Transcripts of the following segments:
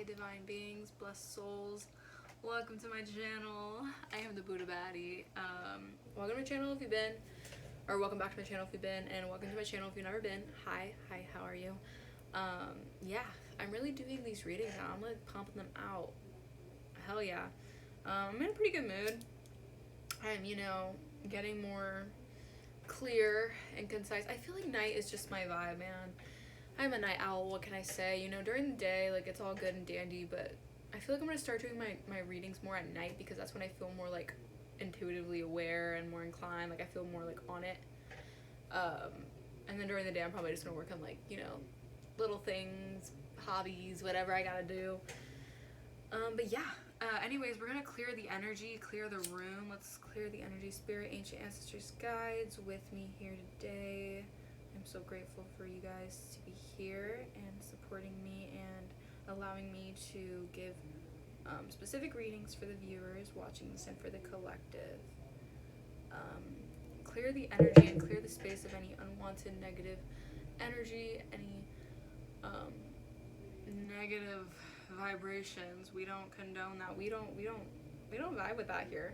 Hi, divine beings, blessed souls. Welcome to my channel. I am the Buddha Baddie. Welcome to my channel if you've been, or welcome back to my channel if you've been, and welcome to my channel if you've never been. Hi, how are you? Yeah, I'm really doing these readings now. I'm like pumping them out. Hell yeah. I'm in a pretty good mood. I'm, getting more clear and concise. I feel like night is just my vibe, man. I'm a night owl, what can I say? During the day, like, it's all good and dandy, but I feel like I'm gonna start doing my readings more at night because that's when I feel more, like, intuitively aware and more inclined. Like, I feel more, like, on it. And then during the day, I'm probably just gonna work on, like, little things, hobbies, whatever I gotta do. But yeah. Anyways, we're gonna clear the energy, clear the room. Let's clear the energy. Spirit, ancient ancestors, guides with me here today. I'm so grateful for you guys to be here and supporting me and allowing me to give specific readings for the viewers watching this and for the collective. Clear the energy and clear the space of any unwanted negative energy, any negative vibrations. We don't condone that. We don't vibe with that here.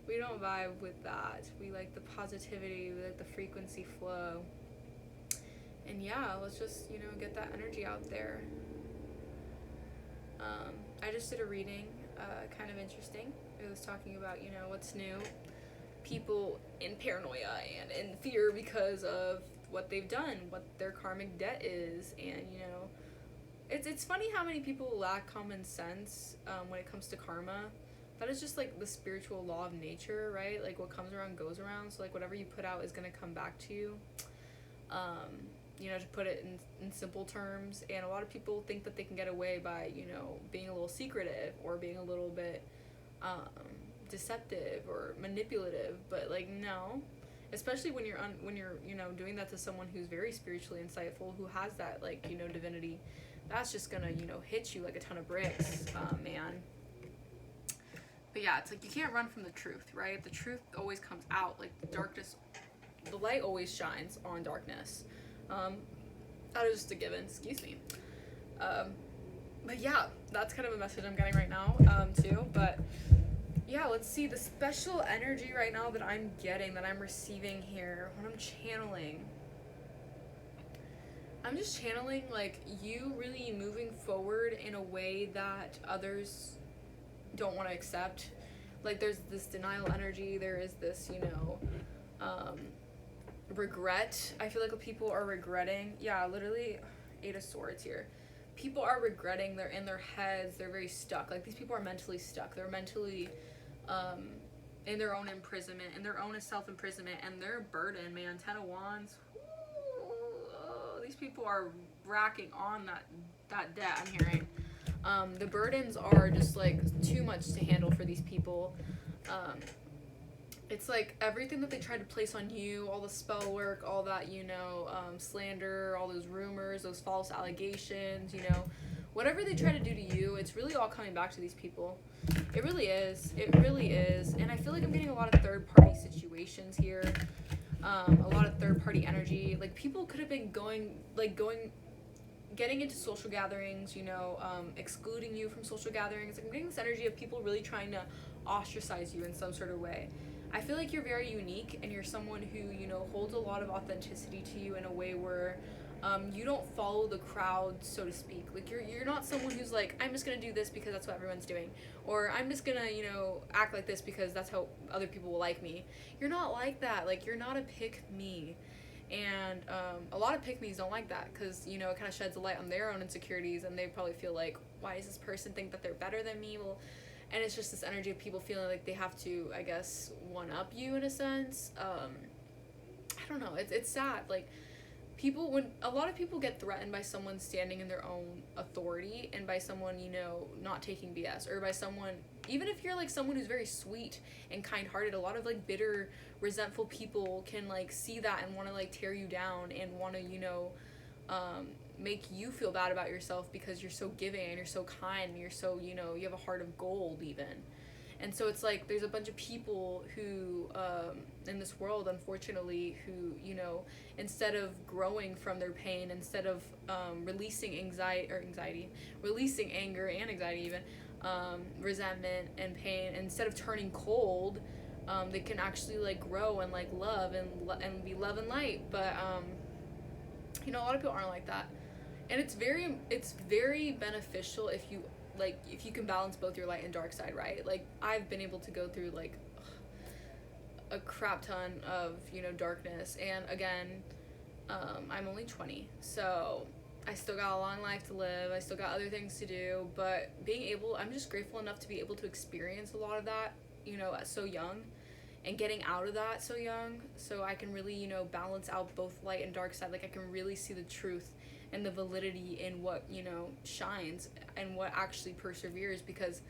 We don't vibe with that. We like the positivity, we like the frequency flow. And yeah, let's just, get that energy out there. I just did a reading, kind of interesting. It was talking about, what's new. People in paranoia and in fear because of what they've done, what their karmic debt is, and, it's funny how many people lack common sense when it comes to karma. That is just like the spiritual law of nature, right? Like what comes around goes around. So like whatever you put out is gonna come back to you. To put it in simple terms. And a lot of people think that they can get away by, being a little secretive or being a little bit deceptive or manipulative. But like no, especially when you're doing that to someone who's very spiritually insightful, who has that like divinity. That's just gonna hit you like a ton of bricks, man. But yeah, it's like you can't run from the truth, right? The truth always comes out. Like the light always shines on darkness. That is just a given. Excuse me. But yeah, that's kind of a message I'm getting right now, too. But yeah, let's see the special energy right now that I'm getting, that I'm receiving here, what I'm channeling. I'm just channeling like you really moving forward in a way that others don't want to accept. Like there's this denial energy, there is this regret. I feel like people are regretting. Yeah, literally 8 of Swords here. People are regretting, they're in their heads, they're very stuck. Like these people are mentally stuck, they're mentally in their own imprisonment, in their own self-imprisonment, and they're burdened, man. 10 of Wands. These people are racking on that debt, I'm hearing. The burdens are just like too much to handle for these people. It's like everything that they tried to place on you, all the spell work, all that, slander, all those rumors, those false allegations, whatever they try to do to you, it's really all coming back to these people. It really is. It really is. And I feel like I'm getting a lot of third-party situations here. A lot of third-party energy. Like people could have been getting into social gatherings, excluding you from social gatherings. Like I'm getting this energy of people really trying to ostracize you in some sort of way. I feel like you're very unique and you're someone who, holds a lot of authenticity to you in a way where you don't follow the crowd, so to speak. Like you're not someone who's like, I'm just gonna do this because that's what everyone's doing, or I'm just gonna act like this because that's how other people will like me. You're not like that. Like you're not a pick me. And a lot of pick-me's don't like that because, it kind of sheds a light on their own insecurities, and they probably feel like, why does this person think that they're better than me? Well, and it's just this energy of people feeling like they have to, I guess, one-up you in a sense. I don't know. It's sad. Like, when a lot of people get threatened by someone standing in their own authority and by someone, not taking BS, or by someone, even if you're like someone who's very sweet and kind-hearted, a lot of like bitter, resentful people can like see that and want to like tear you down and want to, make you feel bad about yourself because you're so giving and you're so kind and you're so, you have a heart of gold even. And so it's like there's a bunch of people who in this world, unfortunately, who, you know, instead of growing from their pain, instead of releasing releasing anger and anxiety even, resentment and pain, instead of turning cold, they can actually like grow and like love and be love and light. But you know, a lot of people aren't like that, and it's very beneficial if you can balance both your light and dark side, right? Like, I've been able to go through like a crap ton of, you know, darkness, and again, I'm only 20, so I still got a long life to live. I still got other things to do, but I'm just grateful enough to be able to experience a lot of that, you know, so young, and getting out of that so young, so I can really, you know, balance out both light and dark side. Like, I can really see the truth and the validity in what, you know, shines and what actually perseveres, because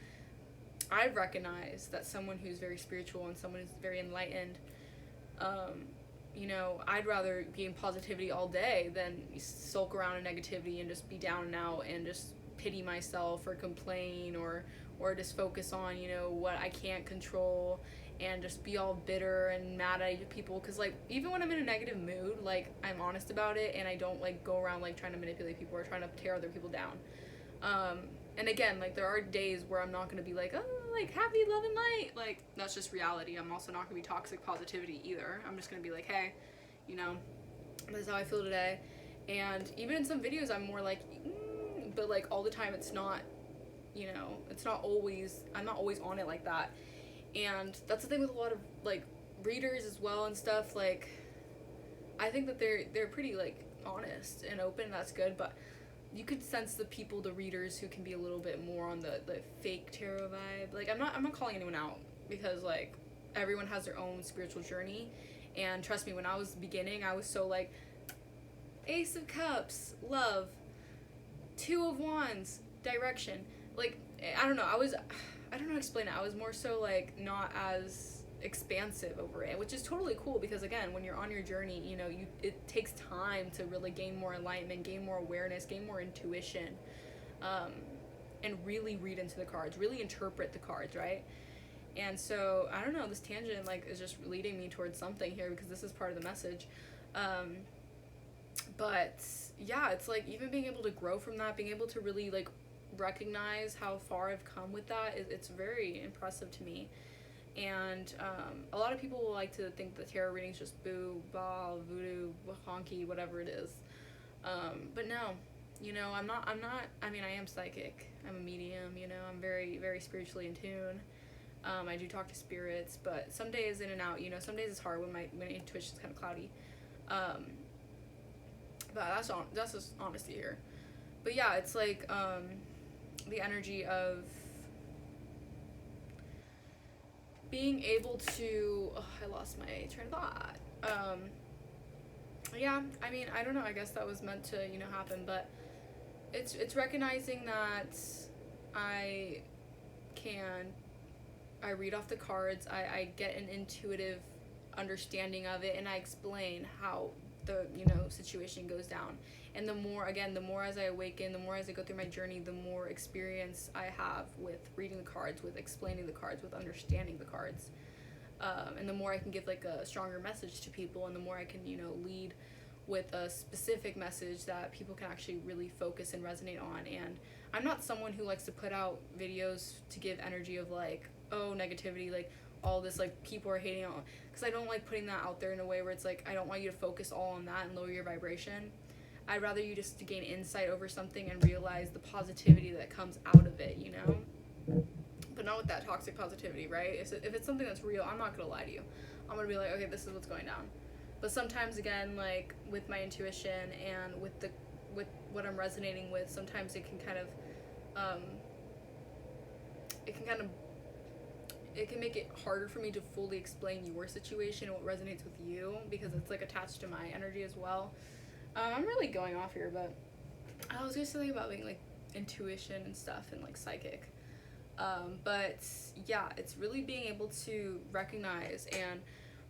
I've recognized that someone who's very spiritual and someone who's very enlightened, you know, I'd rather be in positivity all day than sulk around in negativity and just be down and out and just pity myself or complain or just focus on, you know, what I can't control and just be all bitter and mad at people. Because, like, even when I'm in a negative mood, like, I'm honest about it, and I don't, like, go around, like, trying to manipulate people or trying to tear other people down. And again, like, there are days where I'm not going to be like, oh, like, happy, love, and light. Like, that's just reality. I'm also not going to be toxic positivity either. I'm just going to be like, hey, you know, this is how I feel today. And even in some videos, I'm more like, but, like, all the time it's not, you know, I'm not always on it like that. And that's the thing with a lot of, like, readers as well and stuff. Like, I think that they're pretty, like, honest and open, and that's good, but you could sense the readers who can be a little bit more on the fake tarot vibe. Like, I'm not calling anyone out, because, like, everyone has their own spiritual journey, and trust me, when I was beginning, I was so, like, Ace of Cups, love, Two of Wands, direction. Like, I don't know how to explain it. I was more so, like, not as expansive over it, which is totally cool, because again, when you're on your journey, you know, it takes time to really gain more enlightenment, gain more awareness, gain more intuition, and really read into the cards, really interpret the cards, right? And so, I don't know, this tangent, like, is just leading me towards something here, because this is part of the message. But yeah, it's like, even being able to grow from that, being able to really, like, recognize how far I've come with that, it's very impressive to me. And a lot of people will like to think that tarot reading is just boo, bah, voodoo, honky, whatever it is. But no, you know, I am psychic. I'm a medium, you know, I'm very, very spiritually in tune. I do talk to spirits, but some days in and out, you know, some days it's hard when my intuition's kind of cloudy. But that's just honesty here. But yeah, it's like, the energy of being able to, I lost my train of thought. Yeah, I mean, I don't know, I guess that was meant to, you know, happen, but it's recognizing that I read off the cards, I get an intuitive understanding of it, and I explain how the, you know, situation goes down. And the more as I awaken, the more as I go through my journey, the more experience I have with reading the cards, with explaining the cards, with understanding the cards. And the more I can give, like, a stronger message to people, and the more I can, you know, lead with a specific message that people can actually really focus and resonate on. And I'm not someone who likes to put out videos to give energy of, like, oh, negativity, like, all this, like, people are hating on, because I don't like putting that out there in a way where it's like, I don't want you to focus all on that and lower your vibration. I'd rather you just to gain insight over something and realize the positivity that comes out of it, you know? But not with that toxic positivity, right? If it's something that's real, I'm not gonna lie to you. I'm gonna be like, okay, this is what's going down. But sometimes, again, like, with my intuition and with what I'm resonating with, sometimes it can kind of, it can make it harder for me to fully explain your situation and what resonates with you, because it's, like, attached to my energy as well. I'm really going off here, but I was just thinking about being, like, intuition and stuff and, like, psychic. But yeah, it's really being able to recognize and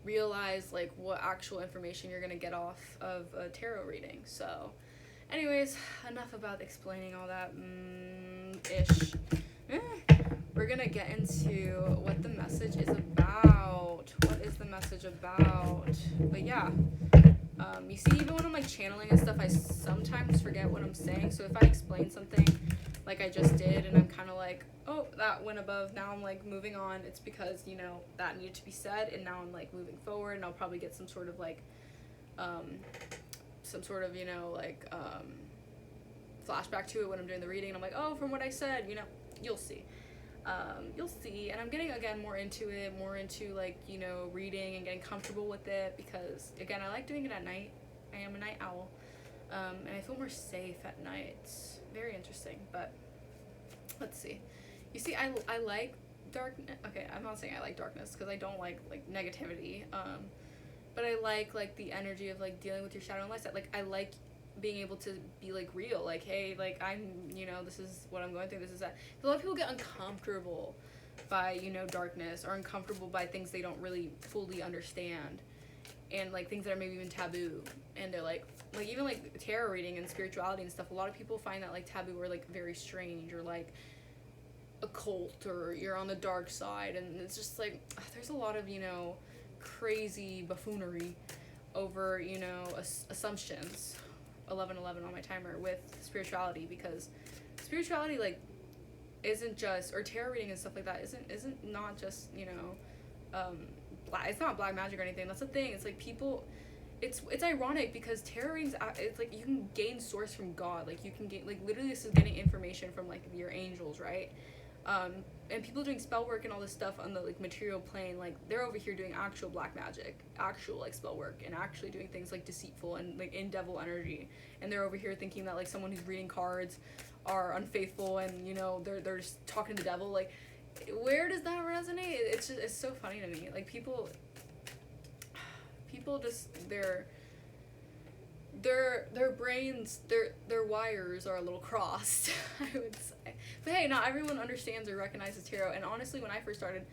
realize, like, what actual information you're gonna get off of a tarot reading. So anyways, enough about explaining all that ish. we're gonna get into what the message is about. What is the message about? But yeah, you see, even when I'm like channeling and stuff, I sometimes forget what I'm saying. So if I explain something like I just did and I'm kind of like, oh, that went above, now I'm like moving on, it's because, you know, that needed to be said, and now I'm like moving forward, and I'll probably get some sort of like you know, like flashback to it when I'm doing the reading, and I'm like, oh, from what I said, you know, you'll see. And I'm getting, again, more into like, you know, reading and getting comfortable with it, because again, I like doing it at night. I am a night owl, and I feel more safe at night. It's very interesting. But let's see. You see, I like darkness. Okay, I'm not saying I like darkness, because I don't like negativity, but I like the energy of like dealing with your shadow and light side. Like, I like being able to be like real, like, hey, like, I'm, you know, this is what I'm going through, this is that. A lot of people get uncomfortable by, you know, darkness, or uncomfortable by things they don't really fully understand, and like things that are maybe even taboo, and they're like even like tarot reading and spirituality and stuff. A lot of people find that like taboo, or like very strange, or like occult, or you're on the dark side, and it's just like there's a lot of, you know, crazy buffoonery over, you know, assumptions. 1111 on my timer with spirituality, because spirituality like isn't just, or tarot reading and stuff like that isn't not just, you know, it's not black magic or anything. That's the thing. It's like people, it's ironic, because tarot readings, it's like you can gain source from God. Like you can gain, like, literally this is getting information from like your angels, right? And people doing spell work and all this stuff on the like material plane, like they're over here doing actual black magic, actual like spell work, and actually doing things like deceitful and like in devil energy, and they're over here thinking that like someone who's reading cards are unfaithful, and, you know, they're just talking to the devil. Like, where does that resonate? It's so funny to me. Like, people just, their brains, their wires are a little crossed, I would say. But hey, not everyone understands or recognizes tarot. And honestly, when I first started,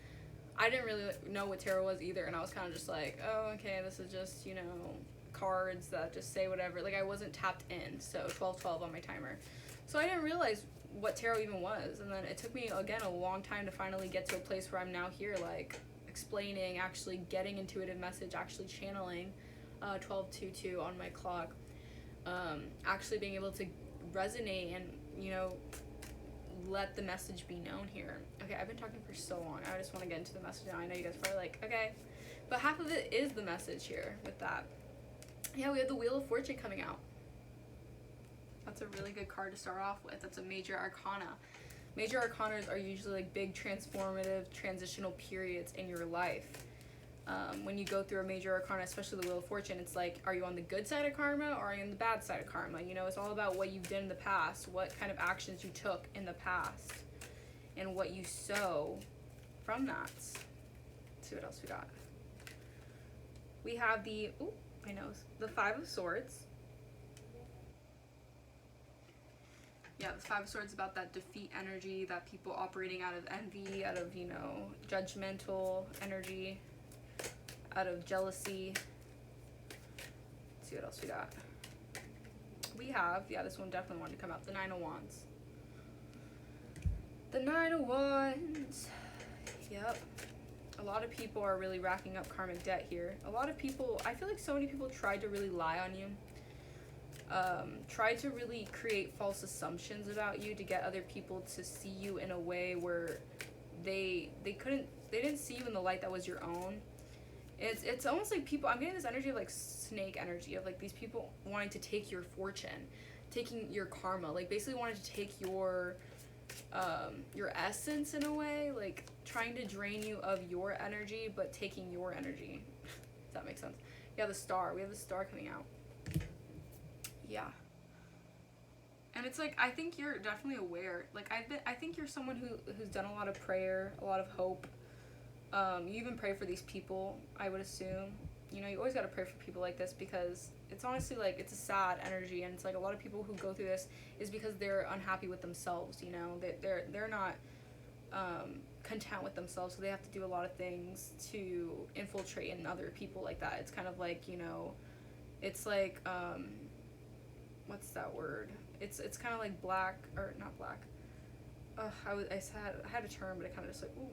I didn't really know what tarot was either, and I was kind of just like, oh, okay, this is just, you know, cards that just say whatever. Like, I wasn't tapped in. So 1212 on my timer, so I didn't realize what tarot even was. And then it took me, again, a long time to finally get to a place where I'm now here, like, explaining, actually getting intuitive message, actually channeling 1222 on my clock, actually being able to resonate and, you know, let the message be known here. Okay, I've been talking for so long. I just want to get into the message now. I know you guys are probably like, okay, but half of it is the message here with that. Yeah, we have the Wheel of Fortune coming out. That's a really good card to start off with. That's a major arcana. Major arcanas are usually like big transformative transitional periods in your life. When you go through a major arcana, especially the Wheel of Fortune, it's like, are you on the good side of karma, or are you on the bad side of karma? You know, it's all about what you did in the past, what kind of actions you took in the past, and what you sow from that. Let's see what else we got. We have the, oh, my nose, the Five of Swords. Yeah, the Five of Swords is about that defeat energy, that people operating out of envy, out of, you know, judgmental energy, out of jealousy. Let's see what else we got. We have, yeah, this one definitely wanted to come out, the Nine of Wands. The Nine of Wands. Yep. A lot of people are really racking up karmic debt here. A lot of people, I feel like so many people tried to really lie on you. Tried to really create false assumptions about you to get other people to see you in a way where they didn't see you in the light that was your own. It's almost like people, I'm getting this energy of like snake energy, of like these people wanting to take your fortune, taking your karma, like basically wanting to take your essence in a way, like trying to drain you of your energy, but taking your energy. Does that make sense? Yeah, the Star. We have the Star coming out. Yeah. And it's like, I think you're definitely aware. Like, I think you're someone who's done a lot of prayer, a lot of hope. You even pray for these people, I would assume. You know, you always gotta pray for people like this, because it's honestly like, it's a sad energy, and it's like a lot of people who go through this is because they're unhappy with themselves, you know? They're not content with themselves, so they have to do a lot of things to infiltrate in other people like that. It's kind of like, you know, it's like, what's that word? It's kind of like black, or not black. I had a term, but I kind of just like, ooh.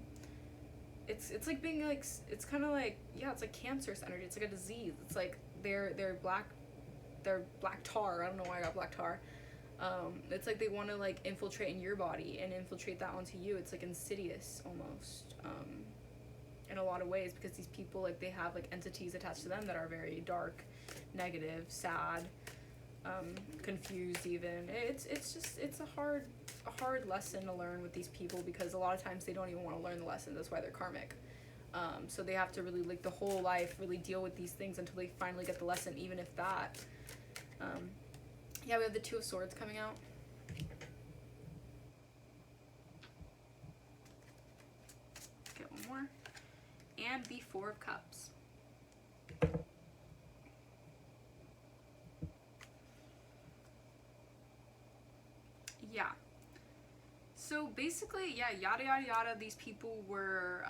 It's like being like, it's kind of like, yeah, it's like cancerous energy. It's like a disease. It's like they're black tar. I don't know why I got black tar. It's like they want to like infiltrate in your body and infiltrate that onto you. It's like insidious almost, in a lot of ways, because these people, like, they have like entities attached to them that are very dark, negative, sad, confused even. It's a hard lesson to learn with these people, because a lot of times they don't even want to learn the lesson. That's why they're karmic. So they have to really, like, the whole life really deal with these things until they finally get the lesson, even if that. Yeah, we have the Two of Swords coming out. Get one more. And the Four of Cups. Yeah. So basically, yeah, yada yada yada, these people were,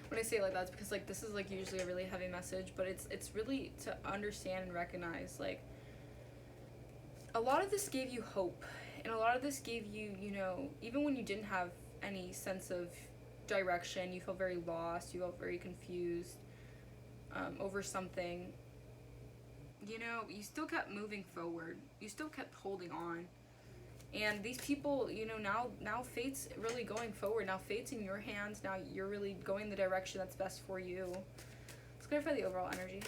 when I say it like that, it's because, like, this is, like, usually a really heavy message, but it's really to understand and recognize, like, a lot of this gave you hope, and a lot of this gave you, you know, even when you didn't have any sense of direction, you felt very lost, you felt very confused, over something, you know, you still kept moving forward, you still kept holding on. And these people, you know, now fate's really going forward. Now fate's in your hands. Now you're really going the direction that's best for you. Let's clarify the overall energy.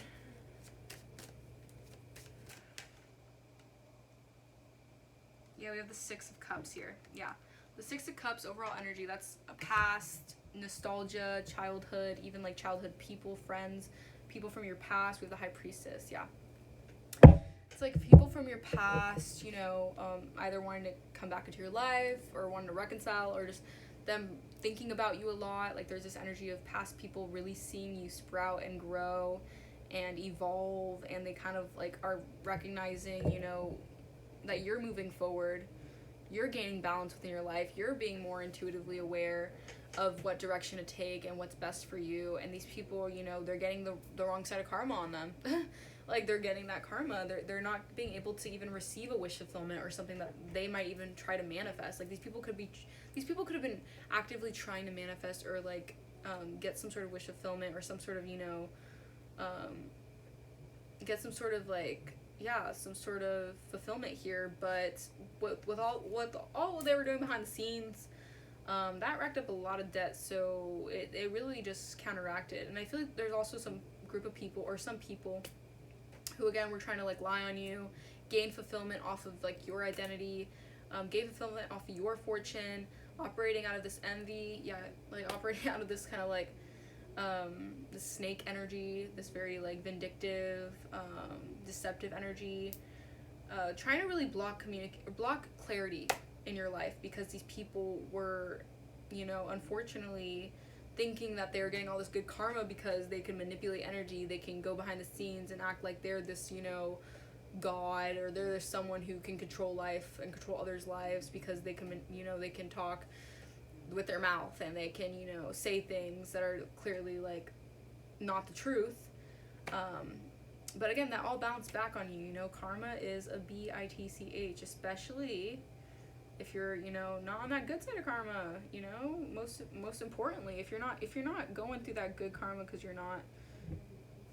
Yeah, we have the Six of Cups here. Yeah. The Six of Cups, overall energy, that's a past, nostalgia, childhood, even like childhood people, friends, people from your past. We have the High Priestess, yeah. It's like people from your past, you know, either wanting to come back into your life or wanting to reconcile, or just them thinking about you a lot. Like, there's this energy of past people really seeing you sprout and grow and evolve, and they kind of like are recognizing, you know, that you're moving forward, you're gaining balance within your life, you're being more intuitively aware of what direction to take and what's best for you. And these people, you know, they're getting the wrong side of karma on them. Like, they're getting that karma. They're not being able to even receive a wish fulfillment or something that they might even try to manifest. Like, these people could have been actively trying to manifest or like get some sort of wish fulfillment or some sort of, you know, get some sort of like, yeah, some sort of fulfillment here. But with all they were doing behind the scenes, that racked up a lot of debt. So it really just counteracted. And I feel like there's also some group of people, or some people, who again were trying to like lie on you, gain fulfillment off of like your identity, gain fulfillment off of your fortune, operating out of this envy, yeah, like operating out of this kind of like this snake energy, this very like vindictive, deceptive energy, trying to really block clarity in your life, because these people were, you know, unfortunately thinking that they were getting all this good karma because they can manipulate energy, they can go behind the scenes and act like they're this, you know, god, or they're someone who can control life and control others' lives, because they can, you know, they can talk with their mouth and they can, you know, say things that are clearly like not the truth. But again, that all bounced back on you. You know, karma is a bitch, especially if you're, you know, not on that good side of karma. You know, most importantly, if you're not going through that good karma because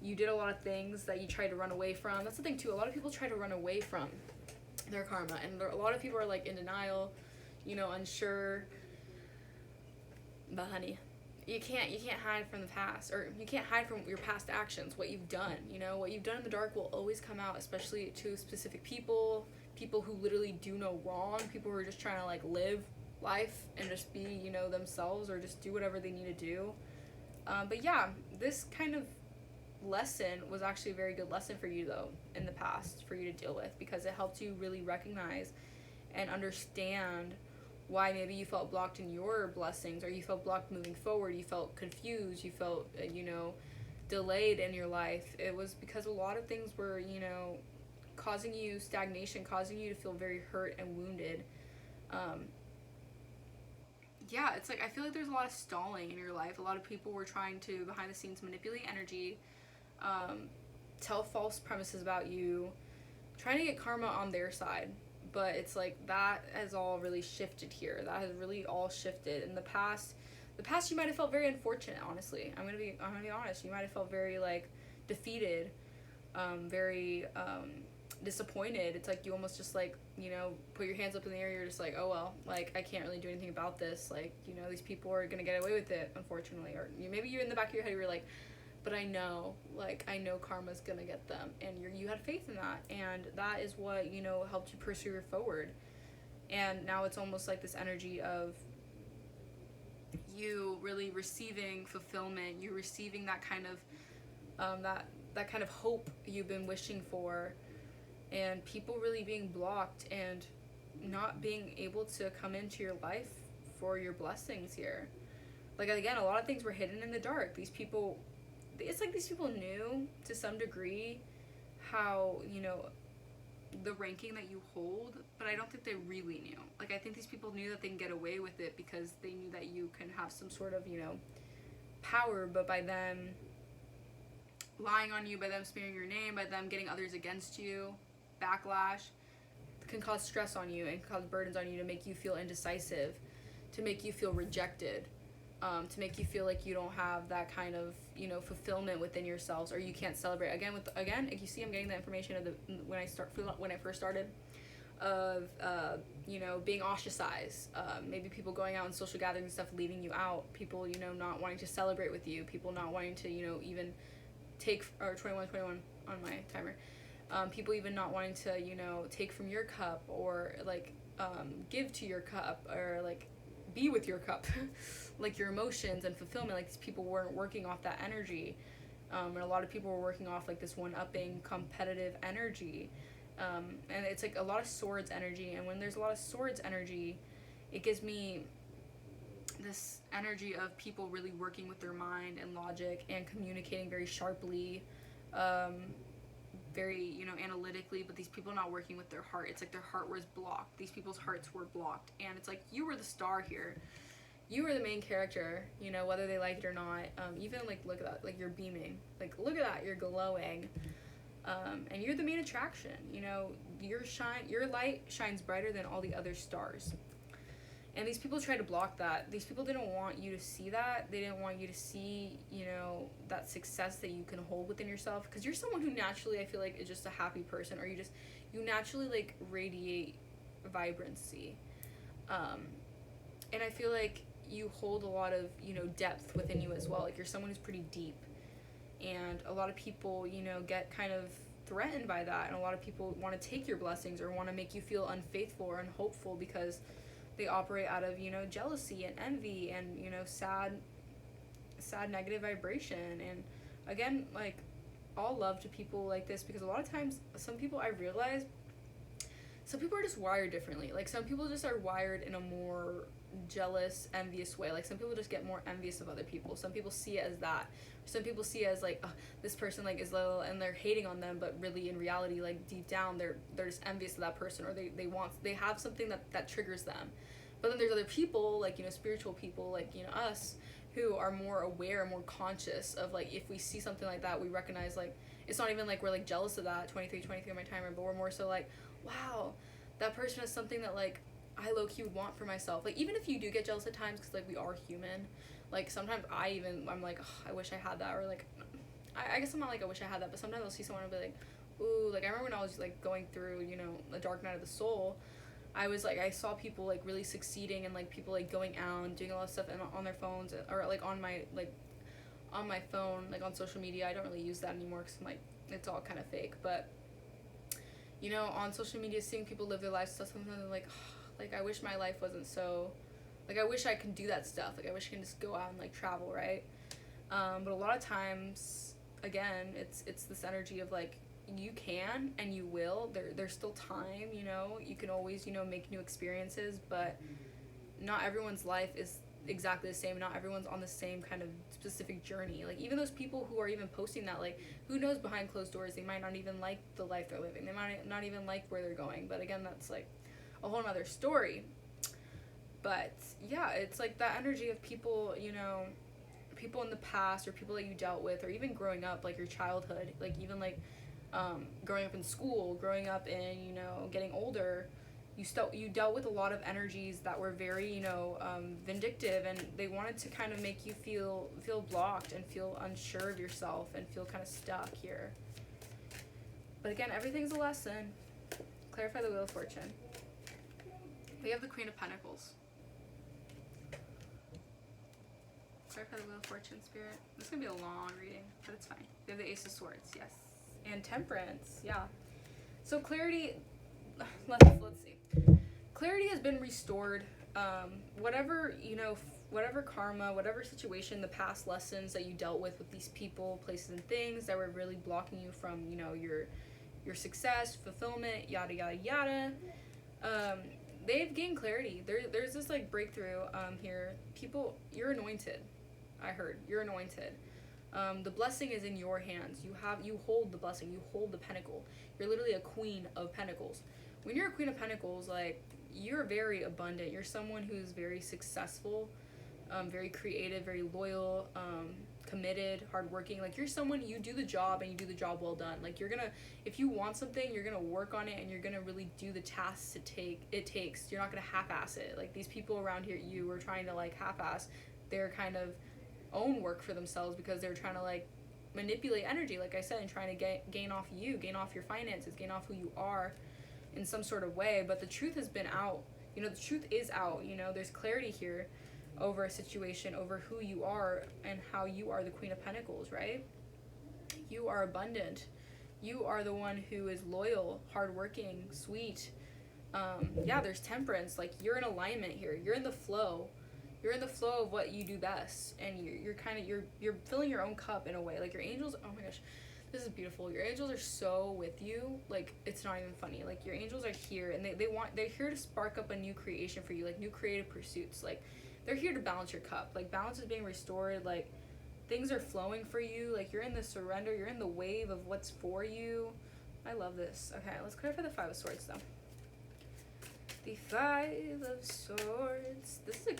you did a lot of things that you tried to run away from. That's the thing too. A lot of people try to run away from their karma, and a lot of people are like in denial, you know, unsure. But honey, you can't hide from the past, or you can't hide from your past actions, what you've done. You know, what you've done in the dark will always come out, especially to specific people who literally do no wrong, people who are just trying to like live life and just be, you know, themselves, or just do whatever they need to do. But yeah, this kind of lesson was actually a very good lesson for you though in the past, for you to deal with, because it helped you really recognize and understand why maybe you felt blocked in your blessings, or you felt blocked moving forward, you felt confused, you felt, you know, delayed in your life. It was because a lot of things were, you know, causing you stagnation, causing you to feel very hurt and wounded. Yeah, it's like, I feel like there's a lot of stalling in your life. A lot of people were trying to, behind the scenes, manipulate energy, tell false premises about you, trying to get karma on their side. But it's like that has all really shifted here. That has really all shifted. In the past you might have felt very unfortunate, honestly. I'm gonna be honest. You might have felt very like defeated, very disappointed. It's like you almost just like, you know, put your hands up in the air. You're just like, oh well, like I can't really do anything about this. Like, you know, these people are gonna get away with it, unfortunately. Or maybe you're in the back of your head, you're like, but I know karma's gonna get them, and you had faith in that, and that is what, you know, helped you persevere forward. And now it's almost like this energy of you really receiving fulfillment, you receiving that kind of that kind of hope you've been wishing for, and people really being blocked and not being able to come into your life for your blessings here. Like, again, a lot of things were hidden in the dark. It's like these people knew to some degree how, you know, the ranking that you hold, but I don't think they really knew. Like, I think these people knew that they can get away with it because they knew that you can have some sort of, you know, power, but by them lying on you, by them smearing your name, by them getting others against you, backlash can cause stress on you and cause burdens on you to make you feel indecisive, to make you feel rejected, to make you feel like you don't have that kind of, you know, fulfillment within yourselves, or you can't celebrate. Again, you see, I'm getting the information of when I first started, of you know, being ostracized, maybe people going out in social gatherings and stuff, leaving you out, people, you know, not wanting to celebrate with you, people not wanting to, you know, even take, or 21 on my timer, people even not wanting to, you know, take from your cup, or like give to your cup, or like be with your cup, like your emotions and fulfillment. Like, these people weren't working off that energy, and a lot of people were working off like this one-upping competitive energy, and it's like a lot of swords energy. And when there's a lot of swords energy, it gives me this energy of people really working with their mind and logic and communicating very sharply, very, you know, analytically, but these people not working with their heart. It's like their heart was blocked. These people's hearts were blocked, and it's like, you were the star here. You were the main character, you know, whether they like it or not. Even like, look at that, like, you're beaming, like, look at that, you're glowing, and you're the main attraction. You know, your light shines brighter than all the other stars. And these people try to block that. These people didn't want you to see that. They didn't want you to see, you know, that success that you can hold within yourself. Because you're someone who naturally, I feel like, is just a happy person. Or you naturally, like, radiate vibrancy. And I feel like you hold a lot of, you know, depth within you as well. Like, you're someone who's pretty deep. And a lot of people, you know, get kind of threatened by that. And a lot of people want to take your blessings or want to make you feel unfaithful or unhopeful because they operate out of, you know, jealousy and envy and, you know, sad negative vibration. And again, like, all love to people like this, because a lot of times some people, I realize, some people are just wired differently. Like, some people just are wired in a more jealous, envious way. Like, some people just get more envious of other people. Some people see it as that. Some people see it as like, oh, this person like is little, and they're hating on them, but really in reality, like, deep down they're just envious of that person, or they have something that triggers them. But then there's other people, like, you know, spiritual people, like, you know, us, who are more aware, more conscious of, like, if we see something like that, we recognize, like, it's not even like we're like jealous of that 23 on my timer, but we're more so like, wow, that person has something that, like, I low-key would want for myself. Like, even if you do get jealous at times, because, like, we are human, like, sometimes I'm like, oh, I wish I had that, or like, I guess I'm not like I wish I had that, but sometimes I'll see someone and be like, ooh, like, I remember when I was like going through, you know, a dark night of the soul, I was like, I saw people like really succeeding, and like people like going out and doing a lot of stuff on their phones, or like on my phone, like on social media. I don't really use that anymore because, like, it's all kind of fake, but, you know, on social media, seeing people live their lives, stuff, sometimes I'm like, oh, like, I wish my life wasn't so, like, I wish I could do that stuff. Like, I wish I can just go out and like travel, right? But a lot of times, again, it's this energy of like, you can and you will. There's still time, you know. You can always, you know, make new experiences, but not everyone's life is exactly the same. Not everyone's on the same kind of specific journey. Like, even those people who are even posting that, like, who knows, behind closed doors, they might not even like the life they're living. They might not even like where they're going. But again, that's like a whole nother story. But yeah, it's like that energy of people, you know, people in the past, or people that you dealt with, or even growing up, like your childhood, like even like growing up in school, growing up in, you know, getting older, you dealt with a lot of energies that were very, you know, vindictive, and they wanted to kind of make you feel blocked and feel unsure of yourself and feel kind of stuck here. But again, everything's a lesson. Clarify the Wheel of Fortune. We have the Queen of Pentacles. Clarify the Wheel of Fortune, Spirit. This is going to be a long reading, but it's fine. We have the Ace of Swords, yes. And Temperance, yeah. So clarity, let's see. Clarity has been restored. Whatever, you know, whatever karma, whatever situation, the past lessons that you dealt with these people, places, and things that were really blocking you from, you know, your success, fulfillment, yada, yada, yada. They've gained clarity. There's this, like, breakthrough here. People, you're anointed. I heard. You're anointed. The blessing is in your hands. You hold the blessing. You hold the pentacle. You're literally a Queen of Pentacles. When you're a Queen of Pentacles, like, you're very abundant. You're someone who's very successful, very creative, very loyal, committed, hardworking. Like, you're someone, you do the job and you do the job well done. Like, if you want something, you're gonna work on it and you're gonna really do the tasks it takes. You're not gonna half-ass it. Like, these people around here, you are trying to, like, half-ass their kind of own work for themselves because they're trying to, like, manipulate energy, like I said, and trying to gain off you, gain off your finances, gain off who you are in some sort of way. But the truth has been out. You know, the truth is out. You know, there's clarity here over a situation, over who you are and how you are the Queen of Pentacles, right? You are abundant. You are the one who is loyal, hardworking, sweet. Yeah, there's temperance. Like, you're in alignment here. You're in the flow. You're in the flow of what you do best, and you're filling your own cup in a way. Like, your angels, oh my gosh, this is beautiful. Your angels are so with you, like, it's not even funny. Like, your angels are here, and they're here to spark up a new creation for you, like, new creative pursuits. Like, they're here to balance your cup. Like, balance is being restored. Like, things are flowing for you. Like, you're in the surrender. You're in the wave of what's for you. I love this. Okay, let's clarify the Five of Swords, though. The Five of Swords. This is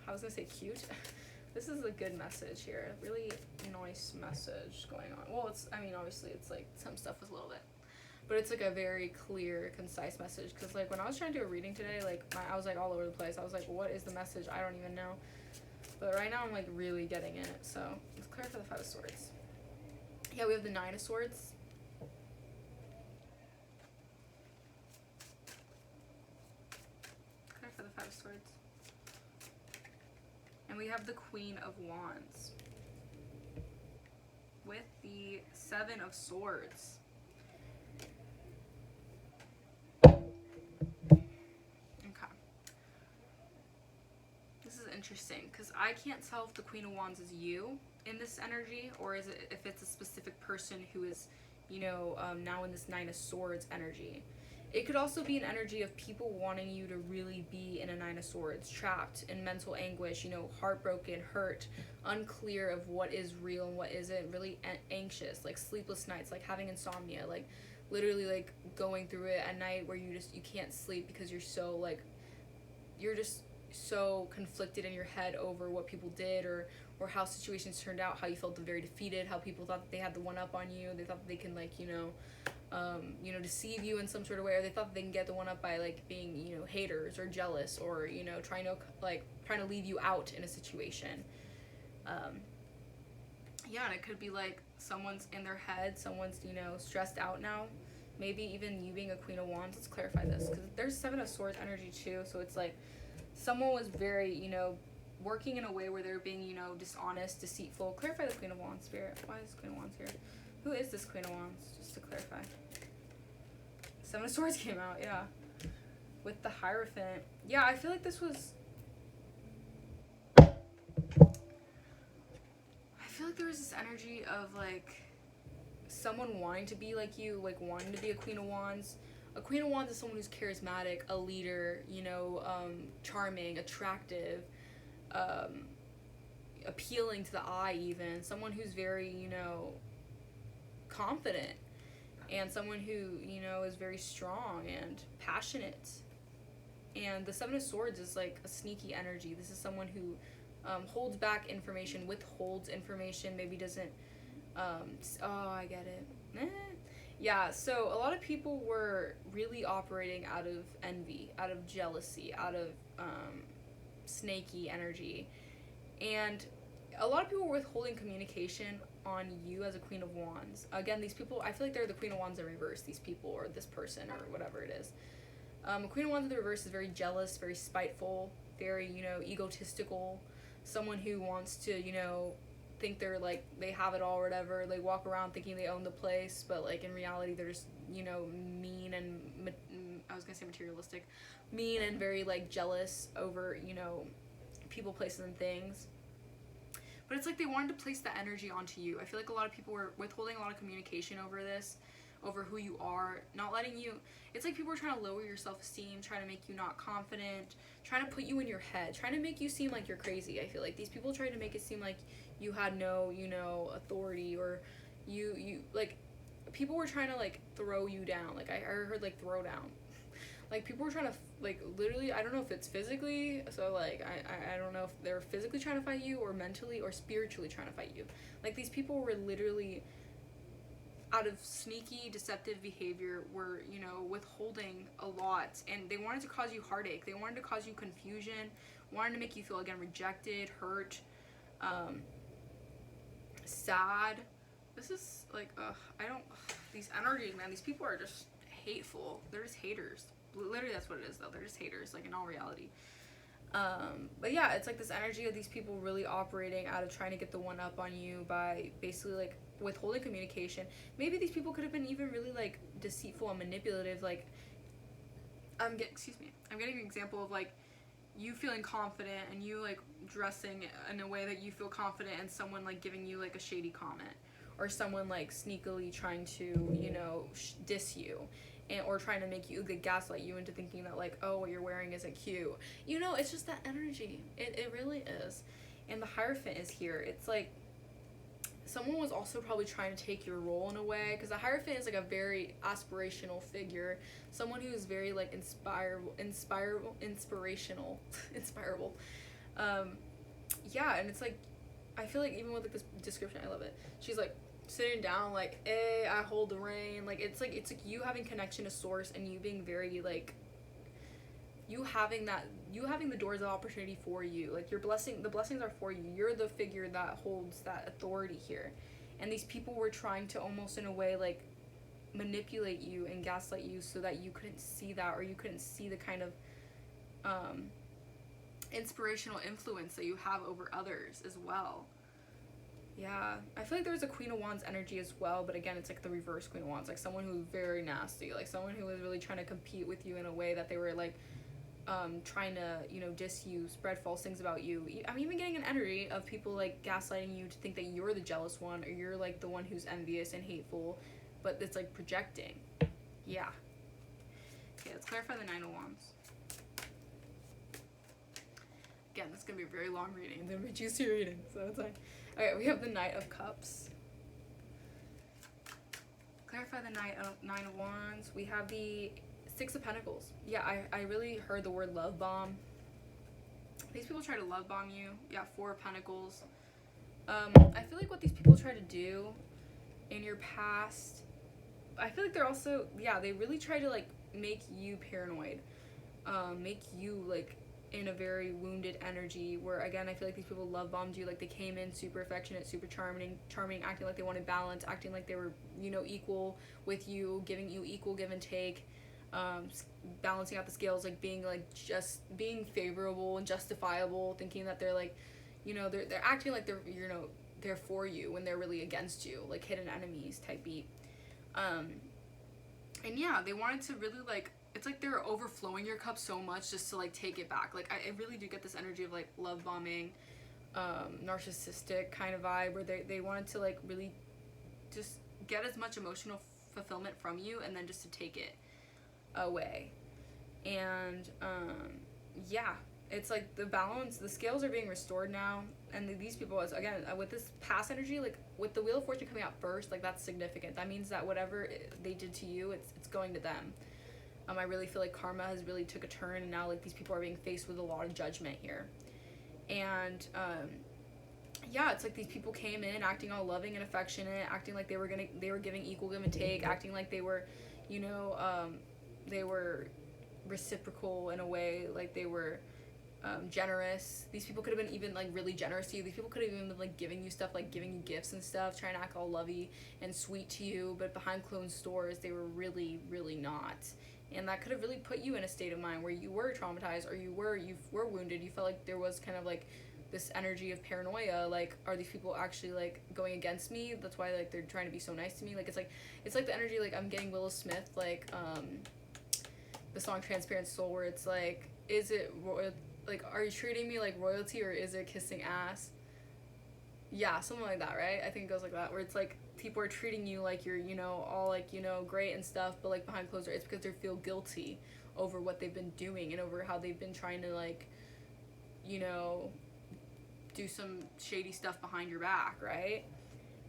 I was gonna say cute. This is a good message here. A really nice message going on. Well, obviously it's like some stuff is a little bit, but it's like a very clear, concise message. Because, like, when I was trying to do a reading today, like, I was like all over the place. I was like, what is the message? I don't even know. But right now I'm like really getting it. So let's clarify the Five of Swords. Yeah, we have the Nine of Swords. Clarify the Five of Swords. And we have the Queen of Wands with the Seven of Swords. Okay. This is interesting because I can't tell if the Queen of Wands is you in this energy, or is it if it's a specific person who is, you know, now in this Nine of Swords energy. It could also be an energy of people wanting you to really be in a Nine of Swords, trapped in mental anguish, you know, heartbroken, hurt, unclear of what is real and what isn't, really anxious, like sleepless nights, like having insomnia, like literally like going through it at night where you can't sleep because you're so, like, you're just so conflicted in your head over what people did or how situations turned out, how you felt very defeated, how people thought that they had the one up on you, they thought that they can, like, you know, deceive you in some sort of way, or they thought that they can get the one up by, like, being, you know, haters or jealous, or, you know, trying to leave you out in a situation. Yeah, and it could be like someone's in their head, someone's, you know, stressed out now, maybe even you being a Queen of Wands. Let's clarify this, because there's Seven of Swords energy too, so it's like someone was very, you know, working in a way where they're being, you know, dishonest, deceitful. Clarify the Queen of Wands, Spirit. Why is Queen of Wands here? Who is this Queen of Wands? Just to clarify. Seven of Swords came out, yeah. With the Hierophant. Yeah, I feel like this was... I feel like there was this energy of, like, someone wanting to be like you, like, wanting to be a Queen of Wands. A Queen of Wands is someone who's charismatic, a leader, you know, charming, attractive, appealing to the eye even. Someone who's very, you know, confident, and someone who, you know, is very strong and passionate. And the Seven of Swords is like a sneaky energy. This is someone who holds back information, withholds information, maybe doesn't, oh, I get it. Yeah, so a lot of people were really operating out of envy, out of jealousy, out of snaky energy. And a lot of people were withholding communication on you as a Queen of Wands. Again, these people, I feel like they're the Queen of Wands in reverse, these people, or this person, or whatever it is. Queen of Wands in the reverse is very jealous, very spiteful, very, egotistical. Someone who wants to, think they're like, they have it all or whatever. They walk around thinking they own the place, but like in reality, they're just, mean and, I was gonna say materialistic, mean and very like jealous over, people, places, and things. But it's like they wanted to place that energy onto you. I feel like a lot of people were withholding a lot of communication over this, over who you are, not letting you. It's like people were trying to lower your self-esteem, trying to make you not confident, trying to put you in your head, trying to make you seem like you're crazy. I feel like these people tried to make it seem like you had no, authority, or you like, people were trying to like throw you down. Like I heard like throw down. Like people were trying to like literally, I don't know if it's physically, so like I don't know if they're physically trying to fight you or mentally or spiritually trying to fight you. Like these people were literally, out of sneaky deceptive behavior, were withholding a lot, and they wanted to cause you heartache. They wanted to cause you confusion, wanted to make you feel again rejected, hurt, sad. This is like these energies, man, these people are just hateful. They're just haters. Literally, that's what it is, though. They're just haters, like in all reality. But yeah, it's like this energy of these people really operating out of trying to get the one up on you by basically like withholding communication. Maybe these people could have been even really like deceitful and manipulative. Like I'm getting an example of like you feeling confident and you like dressing in a way that you feel confident, and someone like giving you like a shady comment, or someone like sneakily trying to diss you, and or trying to make you gaslight you into thinking that like, oh, what you're wearing isn't cute. It's just that energy. It really is. And the Hierophant is here. It's like someone was also probably trying to take your role in a way, because the Hierophant is like a very aspirational figure, someone who is very like inspirable, inspirational. Yeah, and it's like, I feel like even with like this description, I love it. She's like sitting down like, hey, I hold the rein. Like it's like you having connection to source, and you being very like, you having the doors of opportunity for you. Like the blessings are for you. You're the figure that holds that authority here. And these people were trying to almost in a way like manipulate you and gaslight you so that you couldn't see that, or you couldn't see the kind of inspirational influence that you have over others as well. Yeah, I feel like there's a Queen of Wands energy as well, but again, it's like the reverse Queen of Wands, like someone who's very nasty, like someone who was really trying to compete with you in a way that they were like trying to diss you, spread false things about you. I'm even getting an energy of people like gaslighting you to think that you're the jealous one, or you're like the one who's envious and hateful, but it's like projecting. Yeah. Okay, let's clarify the Nine of Wands. Again, this is gonna be a very long reading. It's gonna be a juicy reading, so it's like, okay, we have the Knight of Cups. Clarify the Nine of Wands. We have the Six of Pentacles. Yeah, I really heard the word love bomb. These people try to love bomb you. Yeah, Four of Pentacles. I feel like what these people try to do in your past, I feel like they're also, yeah, they really try to like make you paranoid, make you like in a very wounded energy, where again I feel like these people love bombed you. Like they came in super affectionate, super charming, acting like they wanted balance, acting like they were equal with you, giving you equal give and take, balancing out the scales, like being like just being favorable and justifiable, thinking that they're like they're acting like they're they're for you when they're really against you, like hidden enemies type beat. And yeah, they wanted to really like, it's like they're overflowing your cup so much just to like take it back. Like I really do get this energy of like love bombing, narcissistic kind of vibe, where they wanted to like really just get as much emotional fulfillment from you, and then just to take it away. And yeah, it's like the balance, the scales are being restored now, and these people, again, with this past energy, like with the Wheel of Fortune coming out first, like that's significant. That means that whatever they did to you, it's going to them. I really feel like karma has really took a turn, and now like these people are being faced with a lot of judgment here. And yeah, it's like these people came in acting all loving and affectionate, acting like they were giving equal give and take, acting like they were, you know, they were reciprocal in a way, like they were generous. These people could have been even like really generous to you. These people could have even been like giving you stuff, like giving you gifts and stuff, trying to act all lovey and sweet to you, but behind closed doors they were really, really not. And that could have really put you in a state of mind where you were traumatized, or you were wounded. You felt like there was kind of like this energy of paranoia, like, are these people actually like going against me? That's why like they're trying to be so nice to me. Like it's like the energy, like I'm getting Willow Smith, like the song Transparent Soul, where it's like, is it like, are you treating me like royalty, or is it kissing ass? Yeah, something like that, right? I think it goes like that, where it's like people are treating you like you're, you know, all like, you know, great and stuff, but like behind closed doors it's because they feel guilty over what they've been doing and over how they've been trying to like, you know, do some shady stuff behind your back, right?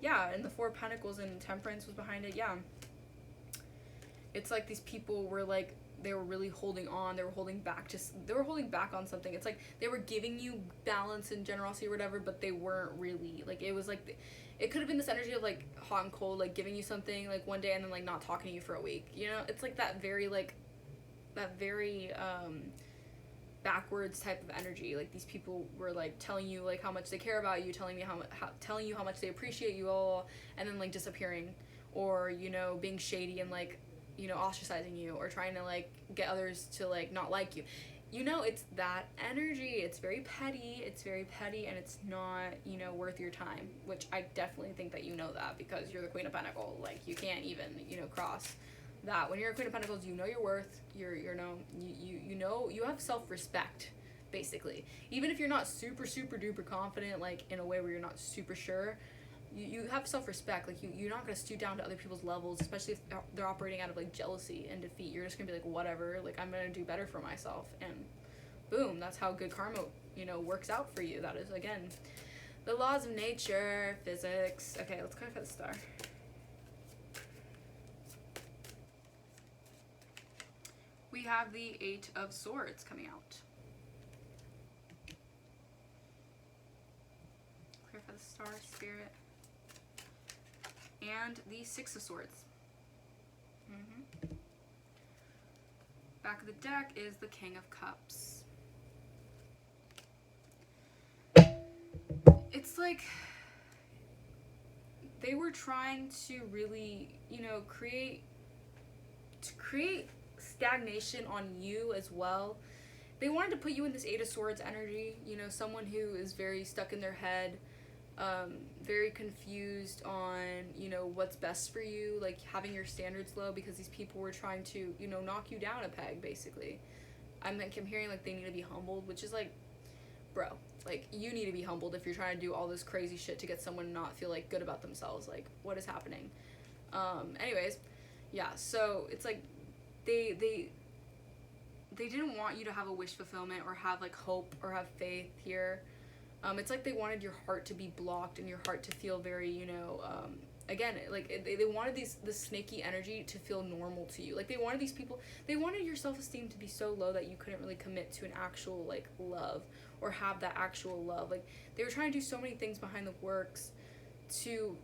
Yeah, and the Four of Pentacles and Temperance was behind it. Yeah, it's like these people were like, they were really holding on, they were holding back on something. It's like they were giving you balance and generosity or whatever, but they weren't really, like, it was like, it could have been this energy of like hot and cold, like giving you something like one day and then like not talking to you for a week, you know? It's like that very backwards type of energy. Like these people were like telling you like how much they care about you, telling you how much they appreciate you all, and then like disappearing, or, you know, being shady and like, you know, ostracizing you, or trying to like get others to like not like you. You know, it's that energy. It's very petty, and it's not, you know, worth your time, which I definitely think that you know that, because you're the Queen of Pentacles. Like, you can't even, you know, cross that. When you're a Queen of Pentacles, you know your worth. You know, you have self-respect, basically. Even if you're not super duper confident, like in a way where you're not super sure, you have self-respect. Like, you're not going to stoop down to other people's levels, especially if they're operating out of like jealousy and defeat. You're just going to be like, whatever, like, I'm going to do better for myself, and boom, that's how good karma, you know, works out for you. That is, again, the laws of nature, physics. Okay, let's clarify the star. We have the Eight of Swords coming out. Clarify the star, spirit. And the Six of Swords. Back of the deck is the King of Cups. It's like they were trying to really, you know, create stagnation on you as well. They wanted to put you in this Eight of Swords energy, you know, someone who is very stuck in their head, very confused on, you know, what's best for you, like having your standards low, because these people were trying to, you know, knock you down a peg, basically. I'm hearing like they need to be humbled, which is like, bro, like, you need to be humbled if you're trying to do all this crazy shit to get someone to not feel like good about themselves. Like, what is happening? Anyways, yeah, so it's like they didn't want you to have a wish fulfillment or have like hope or have faith here. It's like they wanted your heart to be blocked and your heart to feel very, you know, again, like they wanted this snaky energy to feel normal to you. Like, they wanted these people, they wanted your self-esteem to be so low that you couldn't really commit to an actual like love or have that actual love. Like, they were trying to do so many things behind the works to